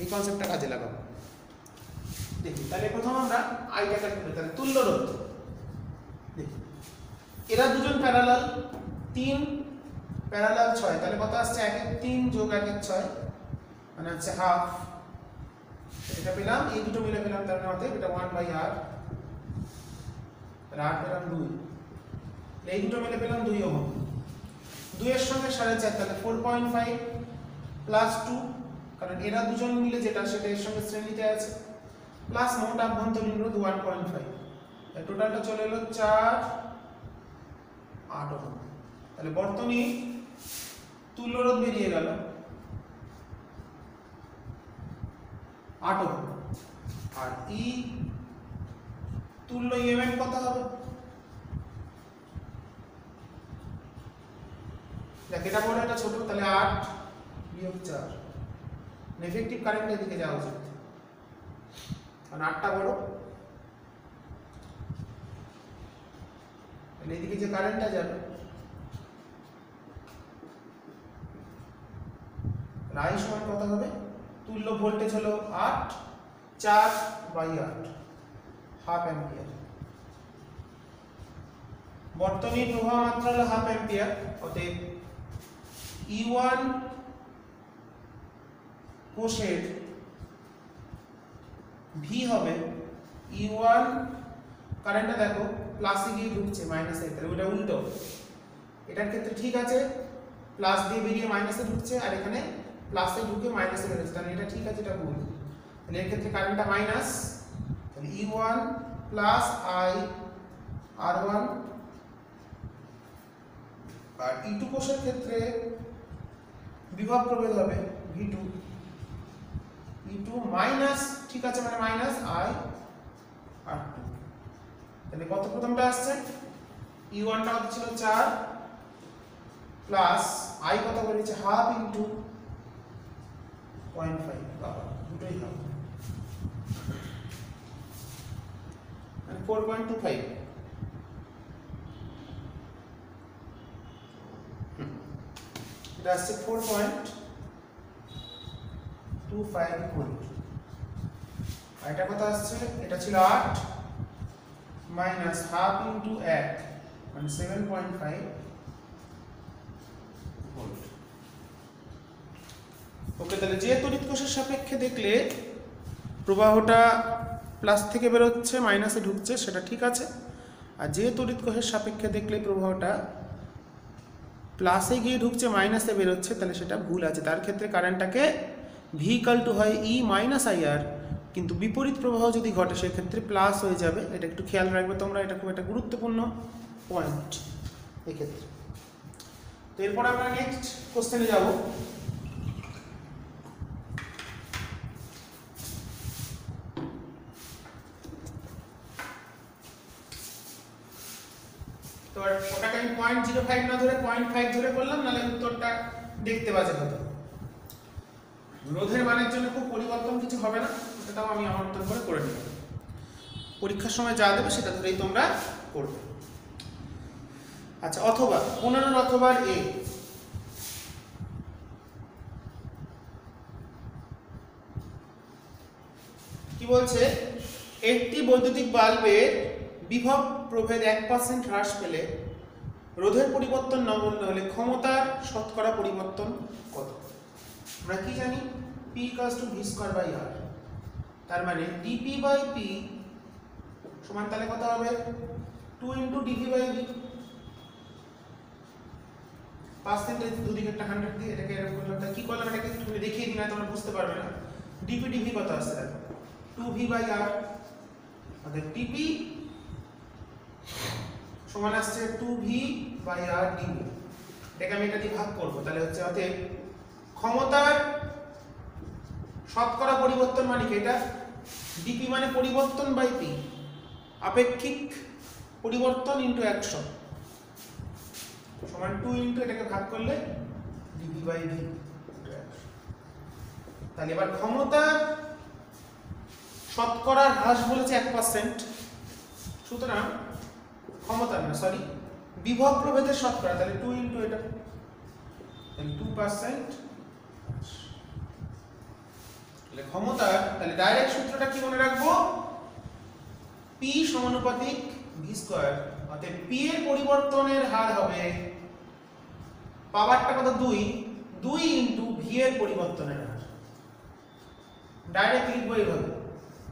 এই কনসেপ্টটা কাজে লাগাবো। দেখি তাহলে প্রথম আমরা আইটা ক্যালকুলেট করি, তুল্য রোধ। দেখি এরা দুজন প্যারালাল, 3 প্যারালাল 6, তাহলে কত আসছে 1 এর 3 যোগ 1 এর 6, মানে হচ্ছে হাফ। এটা পেলাম, এই দুটো মিলে পেলাম, তার মানে এটা 1/r, তাহলে 8 পেলাম 2, এই দুটো মিলে পেলাম 2 ওহম। 2 এর সঙ্গে 4.5, তাহলে 4.5 প্লাস 2, কারণ এরা দুজন মিলে যেটা সেটা এর সঙ্গে শ্রেণীতে আছে, প্লাস মোট আভ্যন্তরীণ রোধ 1.5, টোটালটা চলে এলো 4, 8 ওহম। তাহলে বর্তনী তুল্য রোধ বেরিয়ে গেল 8 ওহম, আর ই তুল্য ইএমএফ কত হবে? দেখ, এটা বড় এটা ছোট, তাহলে 8 বিয়োগ 4, এফেক্টিভ কারেন্ট এদিকে যাওয়া উচিত, কারণ 8টা বড়, তাহলে এদিকে যে কারেন্টটা যাবে আই সমান কত হবে? তুল্য ভোল্টেজ হলো 8, 4/8, হাফ অ্যাম্পিয়ার। বর্তনীর প্রবাহ মাত্রা হলো হাফ অ্যাম্পিয়ার, অতএব E1 কোষের ভি হবে E1, কারেন্টটা দেখো প্লাসে গিয়ে ঢুকছে মাইনাসে, তাহলে ওটা উল্টো। এটার ক্ষেত্রে ঠিক আছে, প্লাস দিয়ে বেরিয়ে মাইনাসে ঢুকছে, আর এখানে প্লাসে ঢুকে মাইনাসে বেরোচ্ছে, তাহলে এটা ঠিক আছে, এটা ভুল। তাহলে এর ক্ষেত্রে কারেন্টটা মাইনাস, তাহলে E1 plus I R1, R E2 কোষের ক্ষেত্রে বিভব প্রভেদ হবে V2, E2 মাইনাস, ঠিক আছে, মানে মাইনাস I R2। তাহলে কত প্রথমটা আসছে? E1 টা কত ছিল 4, প্লাস I কত বলেছে হাফ ইনটু 0.5, বাবা দুটোই হাফ, মানে 4.25। এটা আসছে 4.25 ভোল্ট। আর এটা কত আসছে? এটা ছিল 8 মাইনাস হাফ ইনটু 1, মানে 7.5 ভোল্ট। ওকে, তাহলে যে তড়িৎ কোষের সাপেক্ষে দেখলে প্রবাহটা প্লাস থেকে বেরোচ্ছে মাইনাসে ঢুকছে সেটা ঠিক আছে, আর যে তড়িৎ কোষের সাপেক্ষে দেখলে প্রবাহটা প্লাসে গিয়ে ঢুকছে মাইনাসে বেরোচ্ছে তাহলে সেটা ভুল আছে। তার ক্ষেত্রে কারেন্টটাকে ভি ইকুয়াল টু হয় ই মাইনাস আইআর, কিন্তু বিপরীত প্রবাহ যদি ঘটে সেক্ষেত্রে প্লাস হয়ে যাবে। এটা একটু খেয়াল রাখবে তোমরা, এটা খুব একটা গুরুত্বপূর্ণ পয়েন্ট এক্ষেত্রে। তো এরপর আমরা নেক্সট কোশ্চেনে যাব। তো ওটাকে আমি 0.05 না ধরে 0.5 ধরে করলাম, নাহলে উত্তরটা দেখতে বাজে হতো। রোধের মানের জন্য খুব পরিবর্তন কিছু হবে না, সেটাও আমি আমার মতন করে নেব। পরীক্ষার সময় যা দেবে সেটা ধরেই তোমরা করবে। আচ্ছা, অথবা 15 অথবা এ, কি বলছে? একটি বৈদ্যুতিক বাল্বের বিভব প্রভেদ 1% হ্রাস পেলে রোধের পরিবর্তন নগণ্য হলে ক্ষমতার শতকরা পরিবর্তন কত? আমরা কি জানি P = v²/r, তার মানে dp/p সমান তাহলে কত হবে 2 × dv/v। পার্সেন্টেজ দুদিকে একটা 100 দিয়ে এটাকে এরকম করলাম, তা কি করলাম এটাকে তুমি দেখিয়ে দিই না তোমরা বুঝতে পারবে না। dp/dv কত আসছে দেখো 2v/r, অর্থাৎ dp সমান আসছে 2v/r dv। এটাকে আমি এটা দিয়ে ভাগ করব, তাহলে হচ্ছে অতএব ক্ষমতার শতকরা পরিবর্তন মানে কি এটা dp মানে পরিবর্তন বাই p, আপেক্ষিক পরিবর্তন ইনটু 100 সমান 2 ইনটু এটাকে ভাগ করলে dp/v। তাহলে এবার ক্ষমতা শতকরা হ্রাস বলেছে 1%, সুতরাং ক্ষমতা না সরি বিভব প্রভেদের শতকরা, তাহলে 2 ইনটু এটা তাহলে 2%। তাহলে ক্ষমতা, তাহলে ডাইরেক্ট সূত্রটা কি মনে রাখবো p সমানুপাতিক v², অতএব p এর পরিবর্তনের হার হবে পাওয়ারটা কত 2 ইনটু v এর পরিবর্তনের হার। ডাইরেক্ট লিখবো এইভাবে,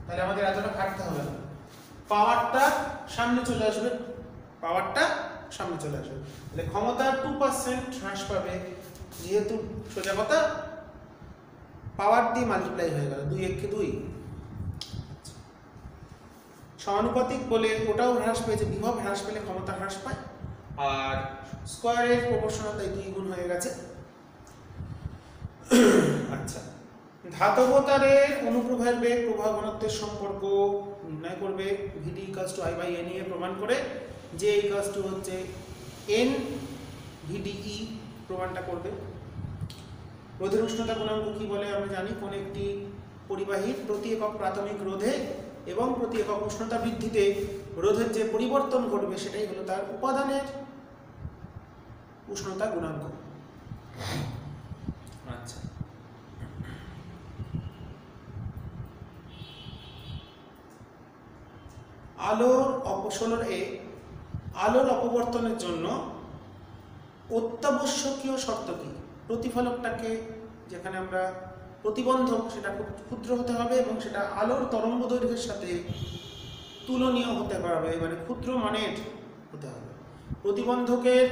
তাহলে আমাদের এতটা খাটতে হবে না, পাওয়ারটা সামনে চলে আসবে, পাওয়ারটা সামনে চলে আসবে। তাহলে ক্ষমতা 2% হ্রাস পাবে, যেহেতু সোজা কথা পাওয়ার দিয়ে মাল্টিপ্লাই হয়ে গেল, 2 × 2 সমানুপাতিক বলে ওটাও হ্রাস পেয়েছে, বিভব হ্রাস পেলে ক্ষমতা হ্রাস পায়, আর স্কয়ারের প্রপোর্শনাল তাই 2 গুণ হয়ে গেছে। আচ্ছা, ধাতব তারের অনুপ্রবাহের বেগ প্রবাহ ঘনত্বের সম্পর্ক নির্ণয় করবে Vd = I/n এ প্রমাণ করে, যে হচ্ছে n VDE প্রমাণটা করবে। রোধের উষ্ণতা গুণাঙ্ক কি বলে আমরা জানি, কোন একটি পরিবাহীর প্রতি একক প্রাথমিক রোধে এবং প্রতি একক উষ্ণতা বৃদ্ধিতে রোধের যে পরিবর্তন ঘটবে সেটাই হলো তার উপাদানের উষ্ণতা গুণাঙ্ক। আচ্ছা, আলোর অপবর্তনের জন্য অত্যাবশ্যকীয় শর্ত কি? প্রতিফলকটাকে যেখানে আমরা প্রতিবন্ধক সেটা খুব ক্ষুদ্র হতে হবে এবং সেটা আলোর তরঙ্গ দৈর্ঘ্যের সাথে তুলনীয় হতে পারবে, মানে ক্ষুদ্র মানের হতে হবে। প্রতিবন্ধকের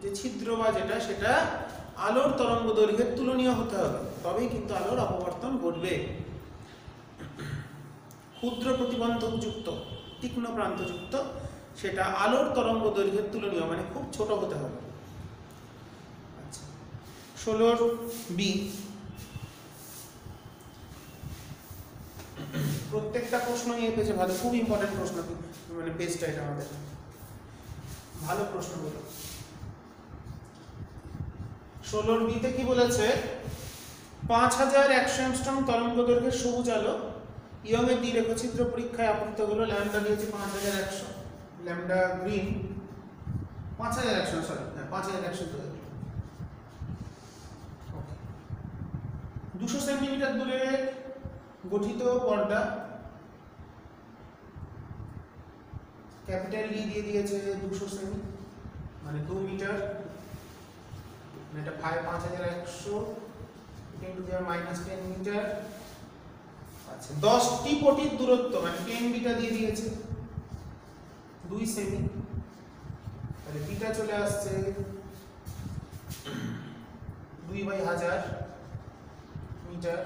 যে ছিদ্র বা যেটা সেটা আলোর তরঙ্গ দৈর্ঘ্যের তুলনীয় হতে হবে, তবেই কিন্তু আলোর অপবর্তন ঘটবে। ক্ষুদ্র প্রতিবন্ধক যুক্ত তীক্ষ্ণ প্রান্তযুক্ত সেটা আলোর তরঙ্গ দৈর্ঘ্যের তুলনীয়, মানে খুব ছোট হতে হবে। আচ্ছা, 16B প্রত্যেকটা প্রশ্ন নিয়ে পেয়েছে ভালো, খুব ইম্পর্টেন্ট প্রশ্ন, মানে পেজটা এটা আমাদের ভালো প্রশ্নগুলো। 16B তে কি বলেছে, 5100 অ্যাংস্ট্রম তরঙ্গ দৈর্ঘ্যের সবুজ আলো ইয়ং এর দ্বিরেখচিত্র পরীক্ষায় আপতিত হলো। ল্যাম্বডা দিয়েছে 5100, ল্যাম্বডা গ্রিন 5100 সরি 5100 200 সেন্টিমিটার দূরে গঠিত পর্দা ক্যাপিটাল ডি দিয়ে দিয়েছে 200 সেমি, মানে 2 মিটার, এটা 5100 ইনটু দেওয়ার -10 মিটার। আচ্ছা, 10টি পটির দূরত্ব মানে 10 বিটা দিয়ে দিয়েছে 2 সেমি, তাহলে বিটা চলে আসছে 2/1000 মিটার,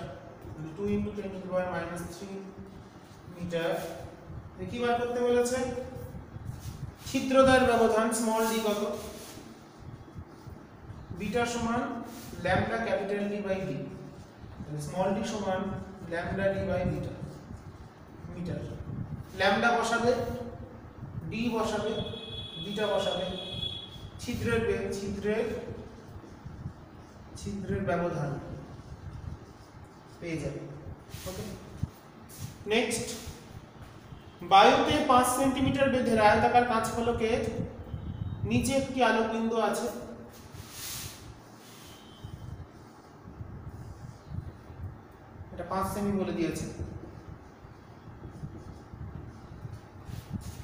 2 × 10⁻³ মিটার। কি বার করতে বলেছে, ছিদ্রদ্বয়ের ব্যবধান স্মল ডি কত, বিটা সমান lambda capital D by D, small D সমান lambda D by beta metre. Lambda বসাবে, ডি বসাবে, বিটা বসাবে, ছিদ্রের বেগ, ছিদ্রের ব্যবধান পেয়ে যাবে। ওকে, নেক্সট, বায়ুতে 5 সেন্টিমিটার বেধের আয়তাকার কাঁচ ফলকের নিচে একটি আলোক বিন্দু আছে, এটা 5 সেমি বলে দিয়েছে।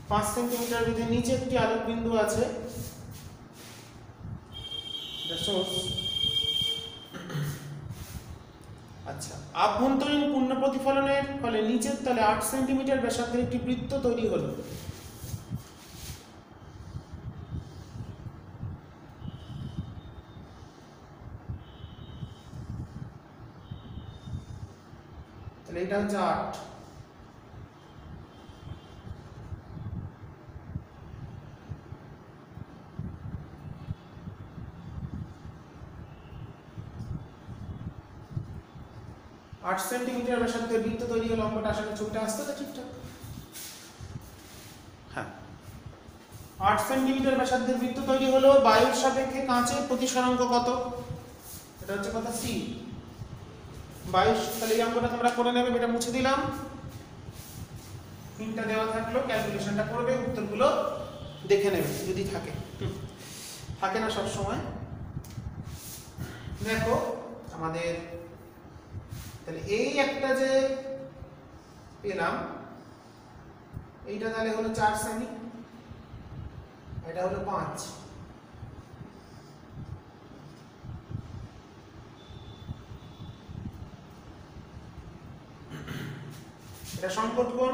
5 সেন্টিমিটার বেধের নিচে একটি আলোক বিন্দু আছে, সোর্স। আচ্ছা, আভ্যন্তরীণ পূর্ণ প্রতিফলনের ফলে নিচের তলে 8 সেন্টিমিটার ব্যাসার্ধের একটি বৃত্ত তৈরি হলো। তাহলে এটা হচ্ছে 8। আট সেন্টিমিটার ব্যাসার্ধের বৃত্ত তৈরি হলো, অঙ্কটা আসলে ছবিটা আসতে তো ঠিকঠাক। হ্যাঁ, 8 সেন্টিমিটার ব্যাসার্ধের বৃত্ত তৈরি হলো, বায়ুর সাপেক্ষে কাঁচের প্রতিসরাঙ্ক কত? এটা হচ্ছে কথা সি। বায়ু, তাহলে এই অঙ্কটা তোমরা করে নেবে, এটা মুছে দিলাম। তিনটা দেওয়া থাকলো, ক্যালকুলেশনটা করবে, উত্তরগুলো দেখে নেবে যদি থাকে, থাকে না সব সময়। দেখো আমাদের তাহলে এই একটা যে পেলাম, এইটা তাহলে হলো 4 সেমি, এটা হলো 5। এটা সংকট কোণ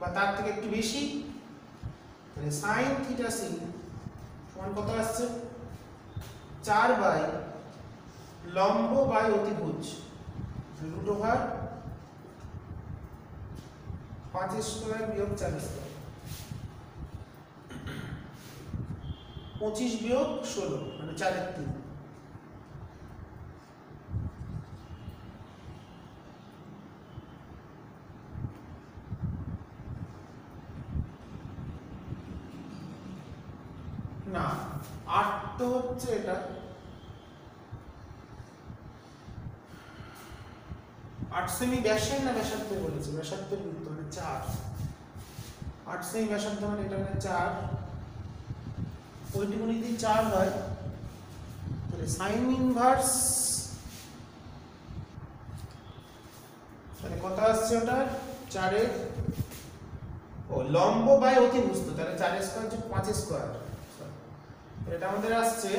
বা তার থেকে একটু বেশি, তাহলে sin থিটা c সমান কত আসছে? 4 বাই লম্ব বাই অতিভুজ রুট ওভার 5 স্কয়ার বিয়োগ 4 স্কয়ার, 25 বিয়োগ 16 মানে 4 এর 3। না 8 তো হচ্ছে এটা, 8 সেমি ব্যাসের না ব্যাসার্ধে বলেছে? ব্যাসার্ধের বৃত্ত মানে 4। 8 সেমি ব্যাসার্ধ মানে এটা মানে 4, ওইটুকুনি যদি 4 হয় তাহলে সাইন ইনভার্স, তাহলে কত আসছে ওটা? 4 এর ও লম্ব বাই অতিভুজ, তাহলে 4 স্কয়ার যোগ 5 স্কয়ার, এটা আমাদের আসছে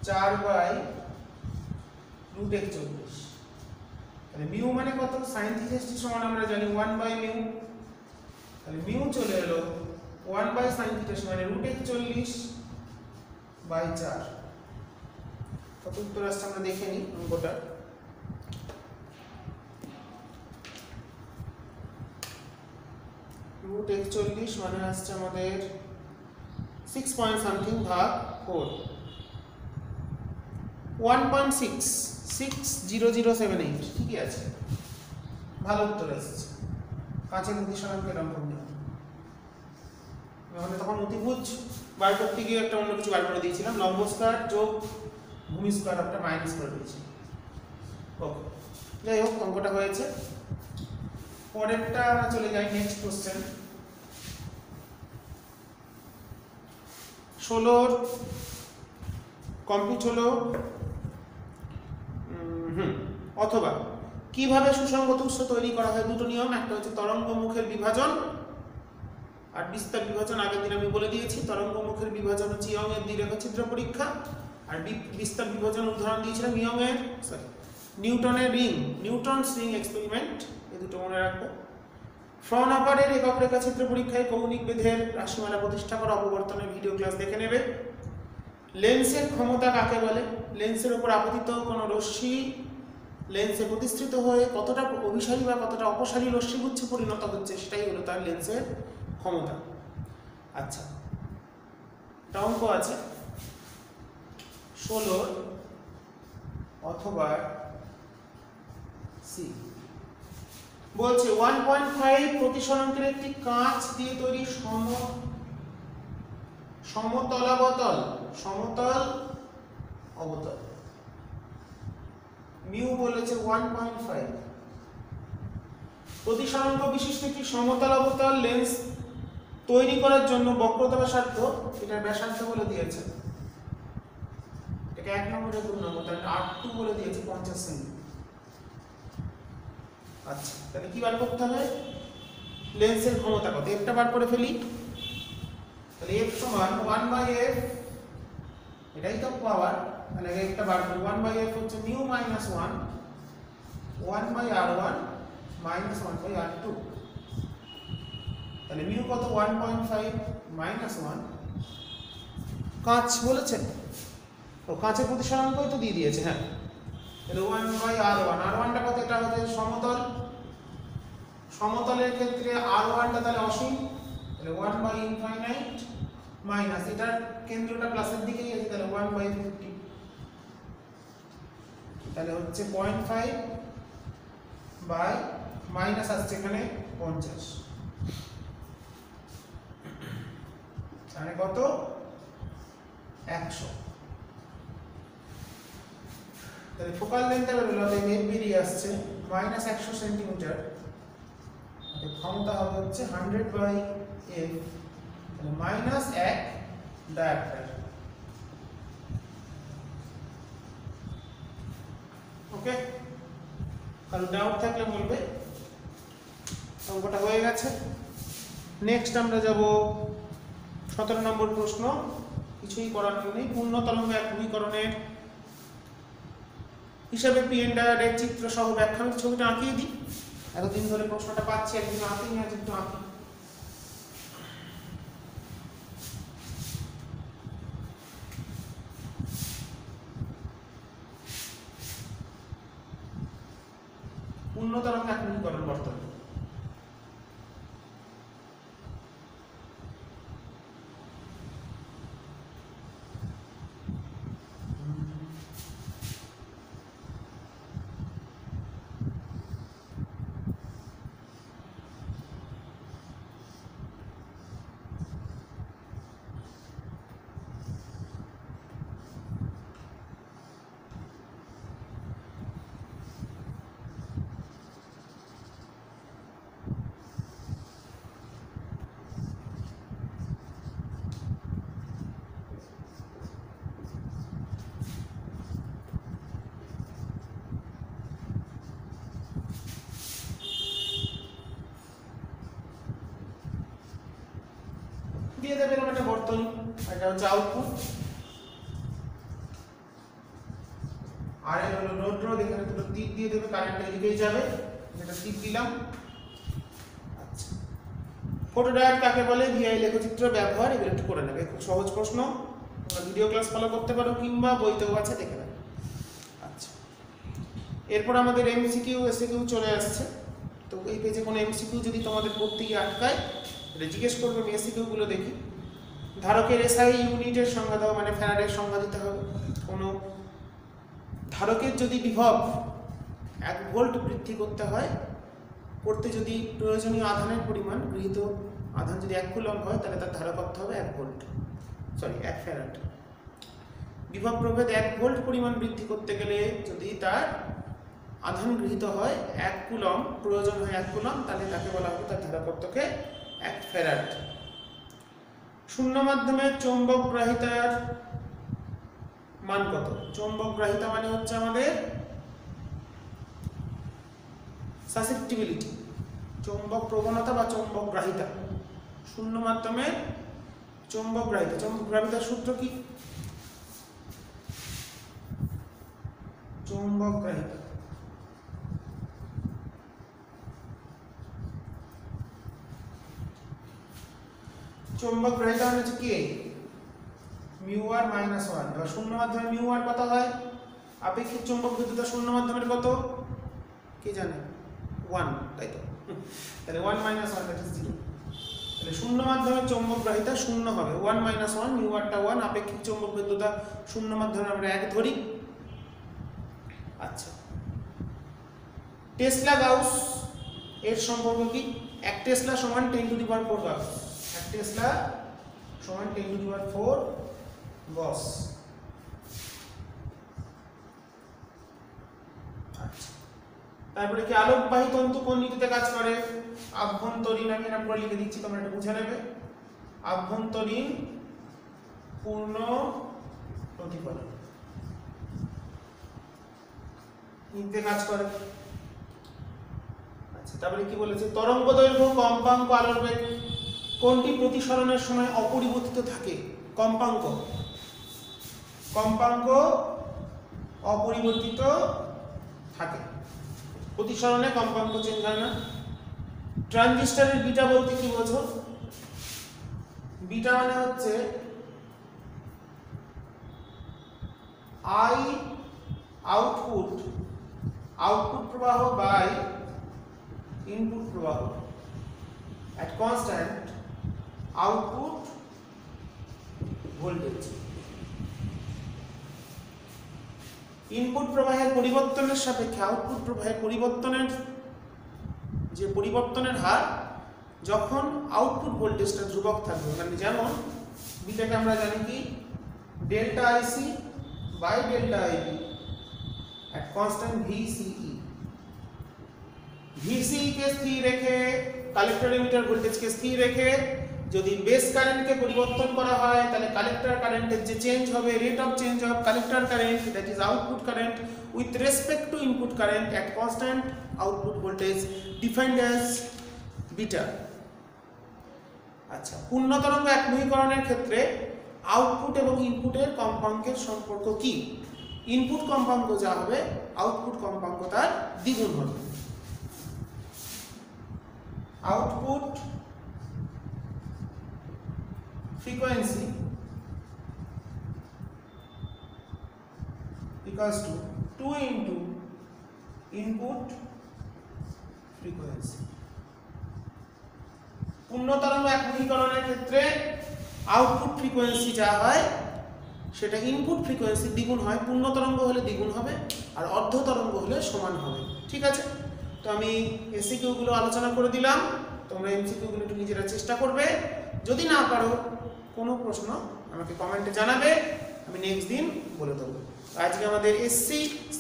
4 বাই রুট 41। তাহলে মিউ মানে কত? sin থিটা সমান আমরা জানি 1 বাই মিউ, তাহলে মিউ চলে এলো 1 বাই sin থিটা সমান রুট 41 বাই 4। কত উত্তর আসছে আমরা দেখে নিই অঙ্কটা। রুট 41 মানে আসছে আমাদের 6 পয়েন্ট সামথিং ভাগ 4, 1.66008, ঠিকই আছে, ভালো উত্তর আসছে। কাঁচের প্রতিসরাঙ্কের অঙ্ক নিয়ে আমাদের তখন অতিভুজ বার করতে গিয়ে একটা অন্য কিছু বার করে দিয়েছিলাম, লম্ব স্কয়ার যোগ ভূমি স্কয়ার একটা মাইনাস করে দিয়েছি। ওকে, যাই হোক অঙ্কটা হয়েছে। পরেরটা আমরা চলে যাই, নেক্সট কোশ্চেন। 16 কমপ্লিট হলো। অথবা কিভাবে সুসংগত উৎস তৈরি করা হয়? দুটো নিয়ম, একটা হচ্ছে তরঙ্গ মুখের বিভাজন আর বিস্তার বিভাজন। আগের দিন আমি বলে দিয়েছি, তরঙ্গ মুখের বিভাজন হচ্ছে ইয়ংয়ের দ্বিরেখাছিদ্র পরীক্ষা, আর বিস্তার বিভাজন উদাহরণ দিয়েছিলাম নিউটনের রিং, নিউটনস রিং এক্সপেরিমেন্ট। এই দুটো মনে রাখবো। ফ্রনহফারের একক রেখাচিত্র পরীক্ষায় কৌণিক বেধের রাশিমালা প্রতিষ্ঠা করা অপবর্তনের ভিডিও ক্লাস দেখে নেবে। লেন্সের ক্ষমতা কাকে বলে? লেন্সের উপর আপতিত কোনো রশ্মি লেন্সে প্রতিষ্ঠিত হয়ে কতটা অভিসারী বা কতটা অপসারী রশ্মিগুচ্ছে পরিণত হচ্ছে, সেটাই হলো তার লেন্সের ক্ষমতা। আচ্ছা, একটা অঙ্ক আছে 16 অথবা সি। বলছে 1.5 প্রতিসরাঙ্কের একটি কাঁচ দিয়ে তৈরি সমতল অবতল, মিউ বলেছে 1.5। প্রতিসরাঙ্ক বিশিষ্ট একটি সমতল অবতল লেন্স তৈরি করার জন্য বক্রতা ব্যাসার্ধ, এটা ব্যাসার্ধ বলে দিয়েছে, এটা 1 নম্বরে 2 নম্বর, তাহলে 8 বলে দিয়েছে 50 সেমি। আচ্ছা, তাহলে কি বার করতে হবে? লেন্সের ক্ষমতা কত, একটা বার করে ফেলি। তাহলে f সমান 1/f, এটাই তো পাওয়ার, তাহলে একটা বার করি 1/f হচ্ছে μ - 1 1/r1 - 1/r2, তাহলে μ কত 1.5 - 1। কাঁচ বলেছে তো কাঁচের প্রতিসরাঙ্কই তো দিয়ে দিয়েছে, হ্যাঁ, তাহলে 1/r1, r1 টা কত, এটা হচ্ছে সমতল, সমতলের ক্ষেত্রে r1 টা তাহলে অসীম, তাহলে 1/∞ মাইনাস এটার কেন্দ্রটা প্লাসের দিকেই আছে, তাহলে 1/50, তাহলে হচ্ছে 0.5 বাই মাইনাস আসছে এখানে 50, মানে কত 100। তাহলে ফোকাল লেন্থটা বেরোলো, তাহলে এফ বেরিয়ে আসছে -100 সেন্টিমিটার, ক্ষমতা হবে হচ্ছে 100/f, তাহলে -1 ডায়াপ্টার। ওকে, কারো ডাউট থাকলে বলবে। অঙ্কটা হয়ে গেছে। নেক্সট আমরা যাব 17 নম্বর প্রশ্ন, কিছুই করার নেই, পূর্ণ তরঙ্গ একীকরণের হিসাবে পিএন ডায়াগ্রামের চিত্র সহ ব্যাখ্যা। আমি ছবিটা আঁকিয়ে দিই, এতদিন ধরে প্রশ্নটা পাচ্ছি, একদিন আঁকিনি, আজ একটু আঁকি। পূর্ণ তরঙ্গ একীকরণ বর্তমানে দিয়ে দেবে এরকম একটা বর্তনী, এটা হচ্ছে আউটপুট, আর এর হলো লোড রোধ, এখানে দুটো তীর দিয়ে দেবে, কারেন্ট এদিকেই যাবে, এটা তীর দিলাম। আচ্ছা, ফটোডায়োড কাকে বলে, ভিআই লেখচিত্র ব্যবহার, এগুলো একটু করে নেবে, খুব সহজ প্রশ্ন, তোমরা ভিডিও ক্লাস ফলো করতে পারো কিংবা বইতেও আছে, দেখে নেবে। আচ্ছা, এরপর আমাদের এমসিকিউ এসিকিউ চলে আসছে। তো এই পেজে কোনো এমসিকিউ যদি তোমাদের পড়তে গিয়ে আটকায়, এটা জিজ্ঞেস করবে, আমি এসিকিউ গুলো দেখি। ধারকের এসআই ইউনিটের সংজ্ঞা দাও, মানে ফ্যারাডের সংজ্ঞা দিতে হবে। কোনো ধারকের যদি বিভব 1 ভোল্ট বৃদ্ধি করতে হয়, করতে যদি প্রয়োজনীয় আধানের পরিমাণ, গৃহীত আধান যদি 1 কুলম্ব হয়, তাহলে তার ধারকত্ব হবে 1 ভোল্ট, সরি 1 ফ্যারাড। বিভব প্রভেদ 1 ভোল্ট পরিমাণ বৃদ্ধি করতে গেলে যদি তার আধান গৃহীত হয় 1 কুলম্ব, প্রয়োজন হয় 1 কুলম্ব, তাহলে তাকে বলা হবে তার ধারকত্বকে 1 ফ্যারাড। শূন্য মাধ্যমে চৌম্বক গ্রাহিতার মান কত? চৌম্বক গ্রাহিতা মানে হচ্ছে আমাদের সাসেপ্টিবিলিটি, চৌম্বক প্রবণতা বা চৌম্বক গ্রাহিতা। শূন্য মাধ্যমে চৌম্বক গ্রাহিতা, চৌম্বক গ্রাহিতার সূত্র কি? চৌম্বক গ্রাহিতা চৌম্বক গ্রাহিতা মানে হচ্ছে কি, μr - 1। এবার শূন্য মাধ্যমে μr কত হয়? আপেক্ষিক চৌম্বক বিদ্যুৎ শূন্য মাধ্যমের কত কি জানে? 1, তাই তো? তাহলে 1 - 1 দ্যাট ইজ 0। তাহলে শূন্য মাধ্যমে চৌম্বক গ্রাহিতা শূন্য হবে, 1 - 1, μr টা 1, আপেক্ষিক চৌম্বক বিদ্যুৎ শূন্য মাধ্যমে আমরা 1 ধরি। আচ্ছা, টেসলা গাউস এর সম্পর্ক কি? 1 টেসলা সমান 10⁴ গাউস, 1 টেসলা সমান 10⁴ গস। আচ্ছা, তারপরে কি আলোকবাহী তন্তু কোন নীতিতে কাজ করে? আভ্যন্তরীণ, আমি নাম করে লিখে দিচ্ছি, তোমরা এটা বুঝে নেবে। আভ্যন্তরীণ পূর্ণ প্রতিফলন নীতিতে কাজ করে। আচ্ছা, তারপরে কি বলেছে? তরঙ্গ দৈর্ঘ্য, কম্পাঙ্ক, আলোর বেগ কোনটি প্রতিসরণের সময় অপরিবর্তিত থাকে? কম্পাঙ্ক। কম্পাঙ্ক অপরিবর্তিত থাকে, প্রতিসরণে কম্পাঙ্ক চেঞ্জ হয় না। ট্রানজিস্টরের বিটা বলতে কি বোঝো? বিটা মানে হচ্ছে আই আউটপুট, আউটপুট প্রবাহ বাই ইনপুট প্রবাহ at constant output voltage। Input প্রবাহের পরিবর্তনের সাপেক্ষে আউটপুট প্রবাহের পরিবর্তনের যে পরিবর্তনের হার, যখন আউটপুট ভোল্টেজটা ধ্রুবক থাকবে, মানে যেমন বিটাকে আমরা জানি কি delta IC by delta IB at constant VCE। VCE কে স্থির রেখে, কালেক্টর এমিটার ভোল্টেজকে স্থির রেখে যদি বেস কারেন্টকে পরিবর্তন করা হয়, তাহলে কালেক্টর কারেন্টের যে চেঞ্জ হবে, rate of change of collector current, that is output current with respect to input current at constant output voltage defined as beta. আচ্ছা, পূর্ণ তরঙ্গ একমুখীকরণের ক্ষেত্রে আউটপুট এবং ইনপুটের কম্পাঙ্কের সম্পর্ক কি? ইনপুট কম্পাঙ্ক যা হবে, আউটপুট কম্পাঙ্ক তার দ্বিগুণ হবে। Output frequency equals to 2 into input frequency। পূর্ণ তরঙ্গ একমুখীকরণের ক্ষেত্রে আউটপুট ফ্রিকোয়েন্সি যা হয় সেটা ইনপুট ফ্রিকোয়েন্সি দ্বিগুণ হয়। পূর্ণ তরঙ্গ হলে দ্বিগুণ হবে, আর অর্ধ তরঙ্গ হলে সমান হবে। ঠিক আছে, তো আমি এসিকিউ গুলো আলোচনা করে দিলাম, তোমরা এমসিকিউ গুলো একটু নিজেরা চেষ্টা করবে। যদি না পারো কোনো প্রশ্ন আমাকে কমেন্টে জানাবে, আমি নেক্সট দিন বলে দেবো। আজকে আমাদের SC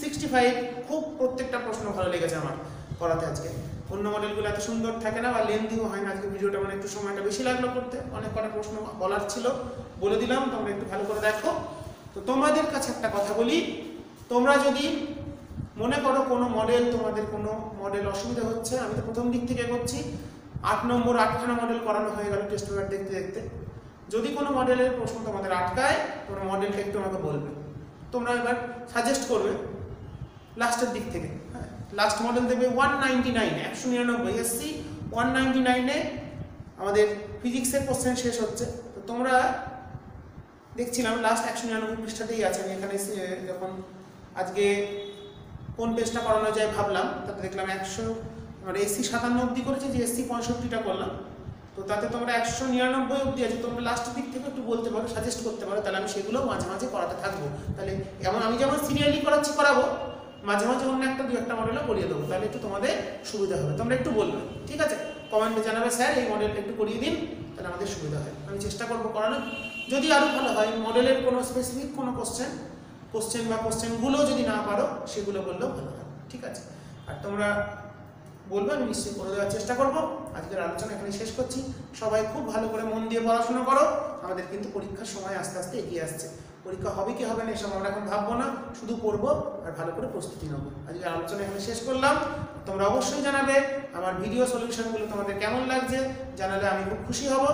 65 খুব প্রত্যেকটা প্রশ্ন ভালো লেগেছে আমার করাতে। আজকে অন্য মডেলগুলো এত সুন্দর থাকে না বা লেন্দিও হয় না, আজকে ভিডিওটা মানে একটু সময়টা বেশি লাগলো করতে, অনেক কটা প্রশ্ন বলার ছিল, বলে দিলাম, তোমরা একটু ভালো করে দেখো। তো তোমাদের কাছে একটা কথা বলি, তোমরা যদি মনে করো কোনো মডেল, তোমাদের কোনো মডেল অসুবিধা হচ্ছে, আমি তো প্রথম দিক থেকে করছি, 8 নম্বর 8খানা মডেল করানো হয়ে গেল টেস্ট পেপার দেখতে দেখতে। যদি কোনো মডেলের প্রশ্ন তোমাদের আটকায়, তোমরা মডেলটা একটু আমাকে বলবে, তোমরা এবার সাজেস্ট করবে লাস্টের দিক থেকে। হ্যাঁ, লাস্ট মডেল দেবে 199, 199 SC 199-এ আমাদের ফিজিক্সের কোশ্চেন শেষ হচ্ছে। তো তোমরা দেখছিলাম লাস্ট 199 পৃষ্ঠাতেই আছে। আমি এখানে যখন আজকে কোন পেজটা করানো যায় ভাবলাম, তাতে দেখলাম 100 মানে SC 57 অবধি করেছে, যে SC 65টা করলাম। তো তাতে তোমরা 199 অবধি আছে, তোমরা লাস্টের দিক থেকে একটু বলতে পারো, সাজেস্ট করতে পারো, তাহলে আমি সেগুলো মাঝে মাঝে করাতে থাকবো। তাহলে এমন আমি যেমন সিরিয়ালি করাচ্ছি করাবো, মাঝে মাঝে অন্য একটা দু একটা মডেলও করিয়ে দেবো, তাহলে একটু তোমাদের সুবিধা হবে। তোমরা একটু বলবে, ঠিক আছে, কমেন্টে জানাবে স্যার এই মডেলটা একটু করিয়ে দিন, তাহলে আমাদের সুবিধা হয়। আমি চেষ্টা করবো করানোর, যদি আরও ভালো হয় মডেলের কোনো স্পেসিফিক কোনো কোশ্চেন বা কোশ্চেনগুলো যদি না পারো সেগুলো বললেও ভালো হয়। ঠিক আছে, আর তোমরা বলবো, আমি নিশ্চয়ই করে দেওয়ার চেষ্টা করবো। আজকের আলোচনা এখানে শেষ করছি। সবাই খুব ভালো করে মন দিয়ে পড়াশোনা করো। আমাদের কিন্তু পরীক্ষার সময় আস্তে আস্তে এগিয়ে আসছে, পরীক্ষা হবে কি হবে না এসব আমরা এখন ভাববো না, শুধু পড়বো আর ভালো করে প্রস্তুতি নেবো। আজকের আলোচনা এখানে শেষ করলাম। তোমরা অবশ্যই জানাবে আমার ভিডিও সলিউশনগুলো তোমাদের কেমন লাগছে, জানালে আমি খুব খুশি হব।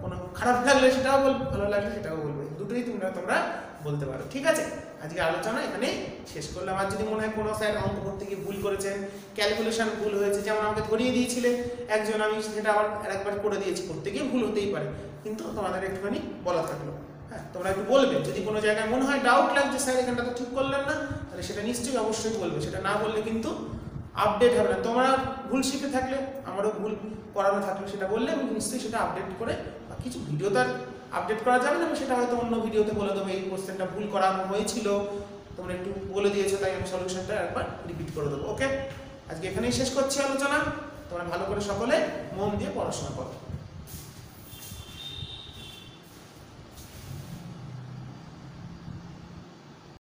কোনো খারাপ লাগলে সেটাও বলবে, ভালো লাগলে সেটাও বলবে, দুটোই তোমরা বলতে পারো। ঠিক আছে, আজকে আলোচনা এখানে শেষ করলাম। আর যদি মনে হয় কোনো স্যার অঙ্ক করতে গিয়ে ভুল করেছেন, ক্যালকুলেশন ভুল হয়েছে, যেমন আমাকে ধরিয়ে দিয়েছিলে একজন, আমি সেটা আবার আরেকবার করে দিয়েছি, করতে গিয়ে ভুল হতেই পারে, কিন্তু তোমাদের একটুখানি বলা থাকলো। হ্যাঁ, তোমরা একটু বলবে, যদি কোনো জায়গায় মনে হয় ডাউট লাগছে স্যার এখানটা তো ঠিক করলেন না, তাহলে সেটা নিশ্চয়ই অবশ্যই বলবে। সেটা না বললে কিন্তু আপডেট হবে না। তোমরা ভুল শিখে থাকলে, আমারও ভুল করানো থাকলে সেটা বললে আমি নিশ্চয়ই সেটা আপডেট করে, বা কিছু ভিডিও তার আপডেট করা যাবে না, আমি সেটা হয়তো অন্য ভিডিওতে বলে দেবো, এই কোশ্চেনটা ভুল করানো হয়েছিল, তোমরা একটু বলে দিয়েছো, তাই আমি সলিউশনটা একবার রিপিট করে দেবো। ওকে, আজকে এখানেই শেষ করছি আলোচনা। তোমরা ভালো করে সকলে মন দিয়ে পড়াশোনা করো।